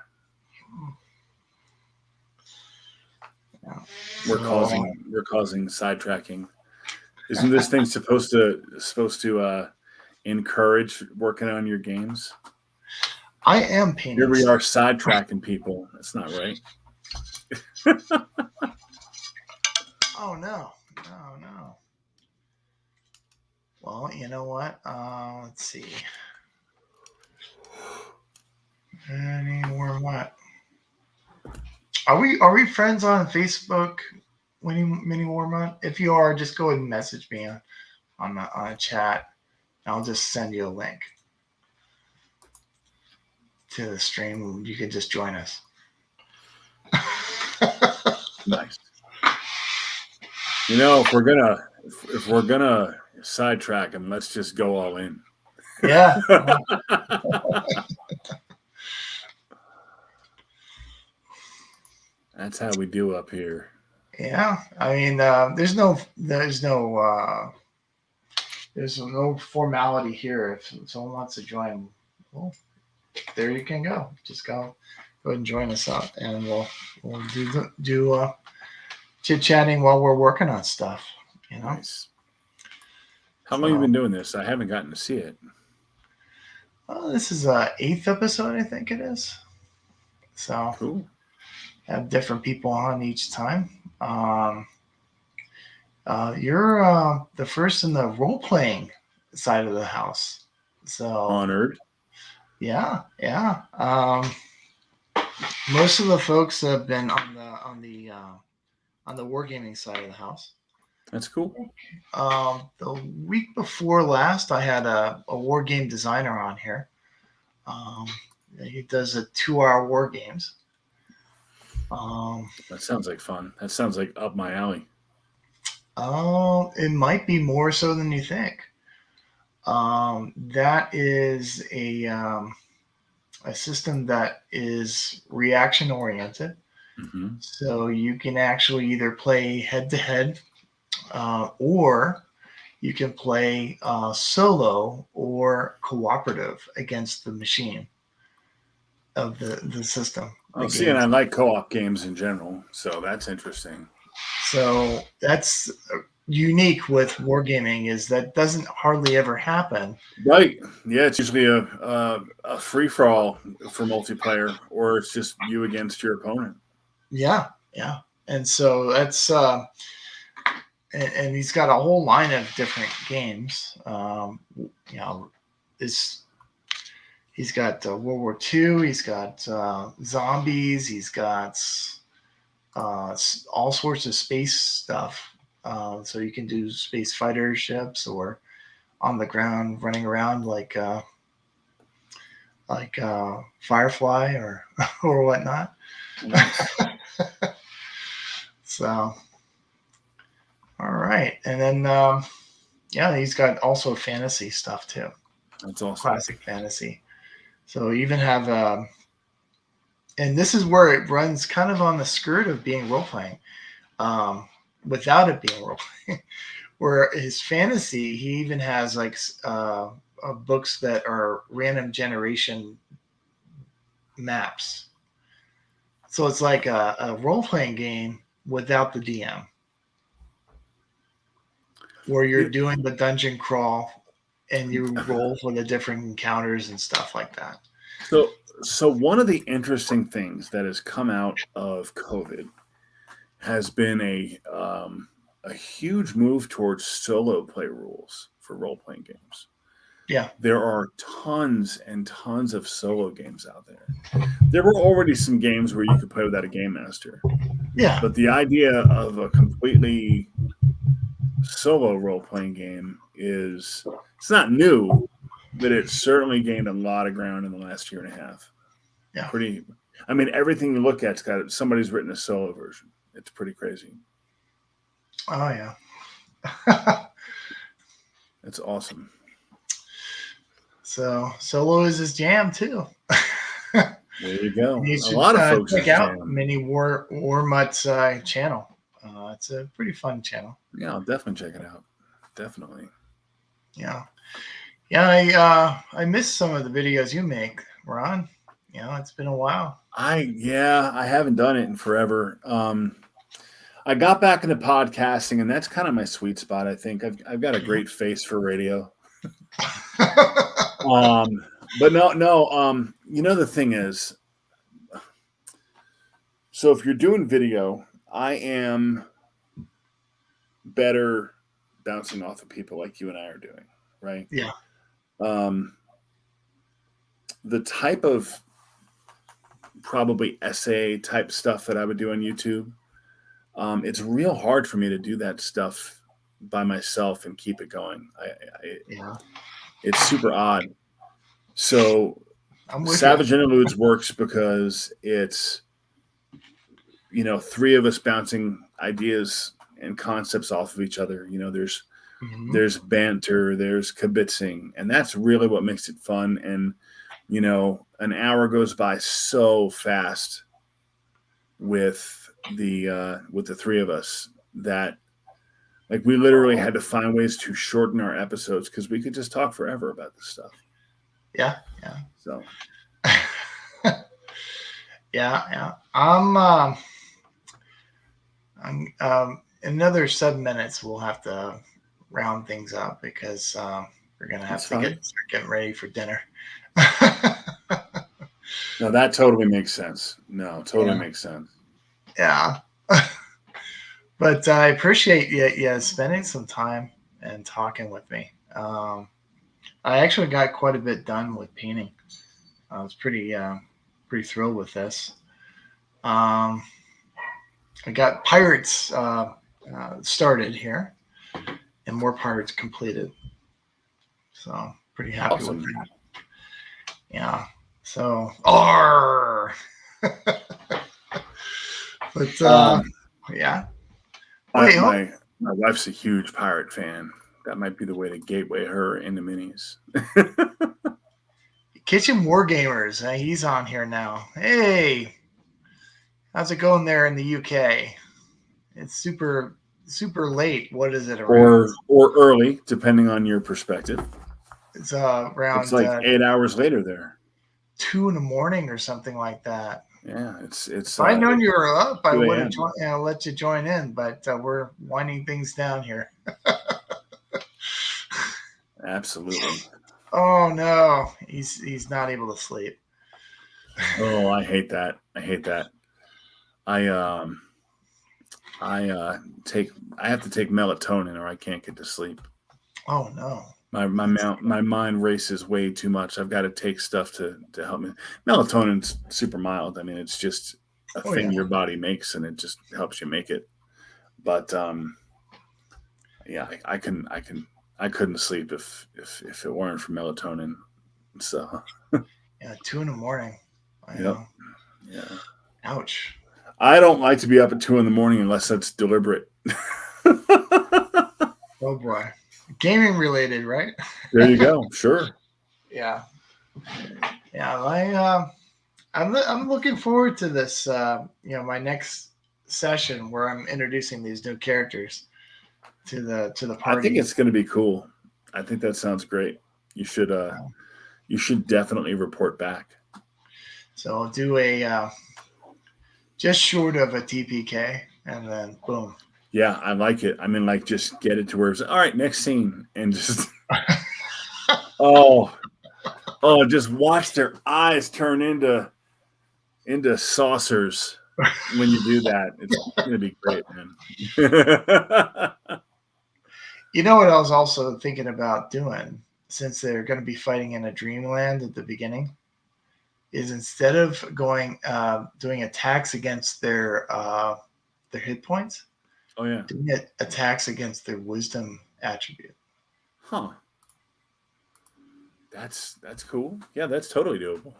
We're causing sidetracking. Isn't this thing supposed to encourage working on your games? I am painting. Here we are sidetracking people. That's not right. Oh no. Well, you know what? Let's see. Any more what? Are we friends on Facebook? Mini Warmont? If you are, just go ahead and message me on a chat. I'll just send you a link to the stream. You can just join us. Nice. You know, if we're gonna sidetrack him, let's just go all in. Yeah. That's how we do up here. Yeah, I mean, there's no formality here. If someone wants to join, we'll there you can go. Just go ahead and join us up, and we'll do chit chatting while we're working on stuff. You know. Nice. How long have you been doing this? I haven't gotten to see it. This is our 8th episode, I think it is. So cool. Have different people on each time. You're the first in the role-playing side of the house. So honored. Yeah. Most of the folks have been on the wargaming side of the house. That's cool. The week before last, I had a war game designer on here. He does 2-hour war games. That sounds like fun. That sounds like up my alley. It might be more so than you think. That is a system that is reaction oriented. Mm-hmm. So you can actually either play head to head, or you can play solo or cooperative against the machine of the system. Oh, see, and I like co-op games in general, so that's interesting. So that's unique with wargaming, is that doesn't hardly ever happen. Right. Yeah, it's usually a free-for-all for multiplayer, or it's just you against your opponent. Yeah. And so that's and he's got a whole line of different games. He's got World War II. He's got zombies. He's got all sorts of space stuff. So you can do space fighter ships, or on the ground running around like Firefly or whatnot. So, all right, and then he's got also fantasy stuff too. That's awesome. Classic fantasy. So you even have and this is where it runs kind of on the skirt of being role playing, without it being role playing. Where his fantasy, he even has like books that are random generation maps. So it's like a role playing game without the DM, where you're doing the dungeon crawl and you roll for the different encounters and stuff like that. So one of the interesting things that has come out of COVID has been a huge move towards solo play rules for role-playing games. Yeah. There are tons and tons of solo games out there. There were already some games where you could play without a game master. Yeah. But the idea of a completely solo role-playing game it's not new, but it's certainly gained a lot of ground in the last year and a half. Yeah. Everything you look at's got somebody's written a solo version. It's pretty crazy. Oh yeah. It's awesome. So solo is his jam too. There you go. You should, a lot of folks check out Mini War Mutt's channel. It's a pretty fun channel. Yeah, I'll definitely check it out. Definitely. Yeah. I missed some of the videos you make, Ron. It's been a while. I haven't done it in forever. I got back into podcasting, and that's kind of my sweet spot. I think I've got a great face for radio. But no. The thing is, so if you're doing video, I am better bouncing off of people like you and I are doing, right? Yeah. The type of probably essay type stuff that I would do on YouTube, it's real hard for me to do that stuff by myself and keep it going. It's super odd. So Savage Interludes works because it's, 3 of us bouncing ideas and concepts off of each other. There's banter, there's kibitzing, and that's really what makes it fun. And, an hour goes by so fast with the 3 of us that, like, we literally had to find ways to shorten our episodes because we could just talk forever about this stuff. Yeah. So Yeah. I'm another 7 minutes. We'll have to round things up because we're gonna have That's to fine. start getting ready for dinner. No, that totally makes sense. No, totally Yeah. makes sense. Yeah. But I appreciate you spending some time and talking with me. I actually got quite a bit done with painting. I was pretty thrilled with this. Um, I got pirates started here, and more pirates completed. So pretty happy with Awesome. that. Yeah. So, R. But yeah. Wait, my wife's a huge pirate fan. That might be the way to gateway her into minis. Kitchen War Gamers. He's on here now. Hey, how's it going there in the UK? It's super late. What is it around? or early, depending on your perspective. It's It's around like 8 hours later there. 2 in the morning or something like that. Yeah, it's If I'd known you were up, I 2 would have a.m. let you join in. But we're winding things down here. Absolutely. Oh no, he's not able to sleep. Oh, I hate that. I hate that. I I have to take melatonin or I can't get to sleep. Oh no. My mind races way too much. I've got to take stuff to help me. Melatonin's super mild. I mean, it's just a thing your body makes, and it just helps you make it. But yeah, I couldn't sleep if it weren't for melatonin. So Yeah, 2 in the morning. yep, yeah. Ouch. I don't like to be up at 2 a.m. unless that's deliberate. Oh boy. Gaming related, right? There you go. Sure. Yeah. I'm looking forward to this. My next session where I'm introducing these new characters to the party. I think it's going to be cool. I think that sounds great. You should definitely report back. So I'll do a just short of a TPK, and then boom. Yeah, I like it. I mean, like, just get it to where it's all right. Next scene, and just oh, just watch their eyes turn into saucers when you do that. It's gonna be great, man. You know what I was also thinking about doing, since they're going to be fighting in a dreamland at the beginning, is instead of going doing attacks against their hit points, Oh yeah, doing attacks against their wisdom attribute. huh? That's cool. Yeah, that's totally doable.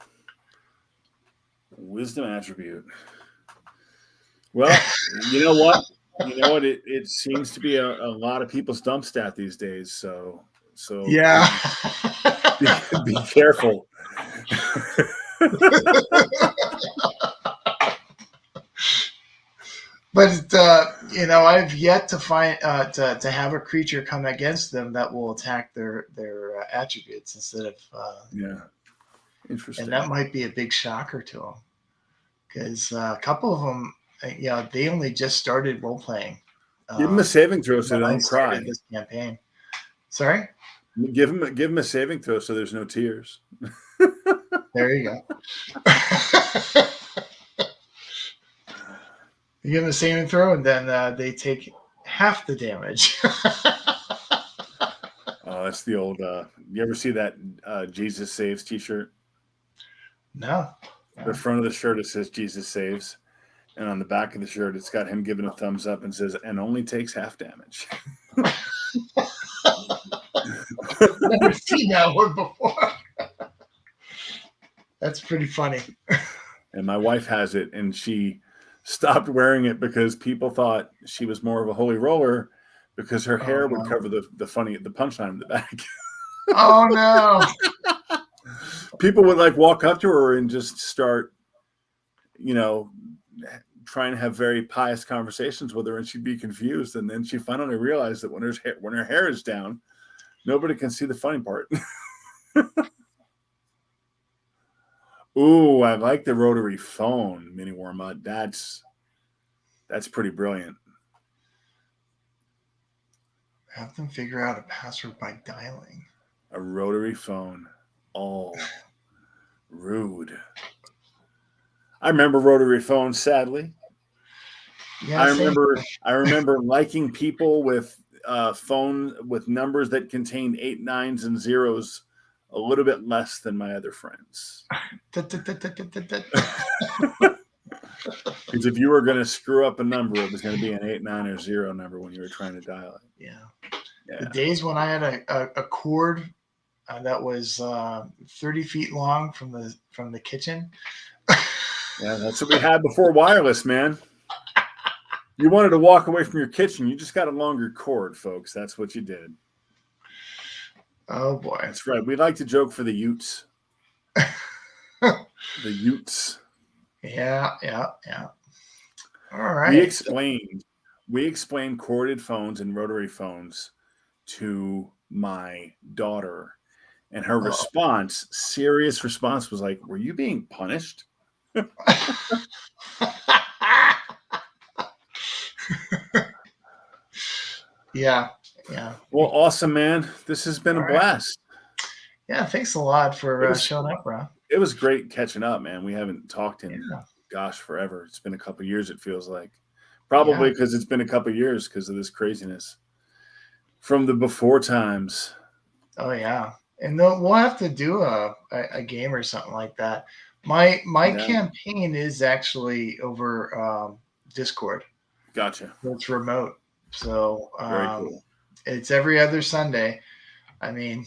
Wisdom attribute. Well, you know what? It seems to be a lot of people's dump stat these days. So Yeah. be careful. But I've yet to find to have a creature come against them that will attack their attributes instead of yeah, interesting. And that might be a big shocker to them because a couple of them, they only just started role playing. Give them a saving throw so they don't cry. This campaign. Sorry. Give them a saving throw so there's no tears. There you go. You give them a saving throw, and then they take half the damage. Oh, that's the old. You ever see that Jesus Saves T-shirt? No. The front of the shirt it says Jesus Saves, and on the back of the shirt it's got him giving a thumbs up and says, "And only takes half damage." Never seen that one before. That's pretty funny. And my wife has it, and she stopped wearing it because people thought she was more of a holy roller because her hair would cover the punchline in the back. Oh no. People would like walk up to her and just start, trying to have very pious conversations with her, and she'd be confused. And then she finally realized that when her hair is down, nobody can see the funny part. Ooh, I like the rotary phone, Mini Wormut. That's pretty brilliant. Have them figure out a password by dialing. A rotary phone. Oh, rude. I remember rotary phones, sadly. Yeah, I remember liking people with phone with numbers that contained 8 9s and 0s a little bit less than my other friends. Because if you were going to screw up a number, it was going to be an 8 9 or 0 number when you were trying to dial it. Yeah. The days when I had a cord that was 30 feet long from the kitchen. Yeah, that's what we had before wireless, man. You wanted to walk away from your kitchen, you just got a longer cord, folks. That's what you did. Oh boy. That's right. We like to joke for the Utes. The Utes. Yeah. All right. We explained corded phones and rotary phones to my daughter, and her serious response was like, "Were you being punished?" Yeah. Well, awesome, man. This has been a blast. Yeah, thanks a lot for showing up, bro. It was great catching up, man. We haven't talked in, gosh, forever. It's been a couple of years, it feels like. Probably because it's been a couple of years because of this craziness. From the before times. Oh, yeah. And we'll have to do a game or something like that. My campaign is actually over Discord. Gotcha. It's remote. So very cool. It's every other Sunday. I mean,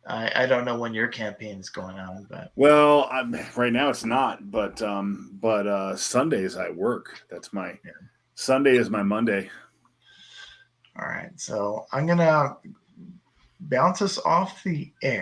I don't know when your campaign is going on, but right now it's not. But Sundays I work. That's my Sunday is my Monday. All right, so I'm gonna bounce us off the air.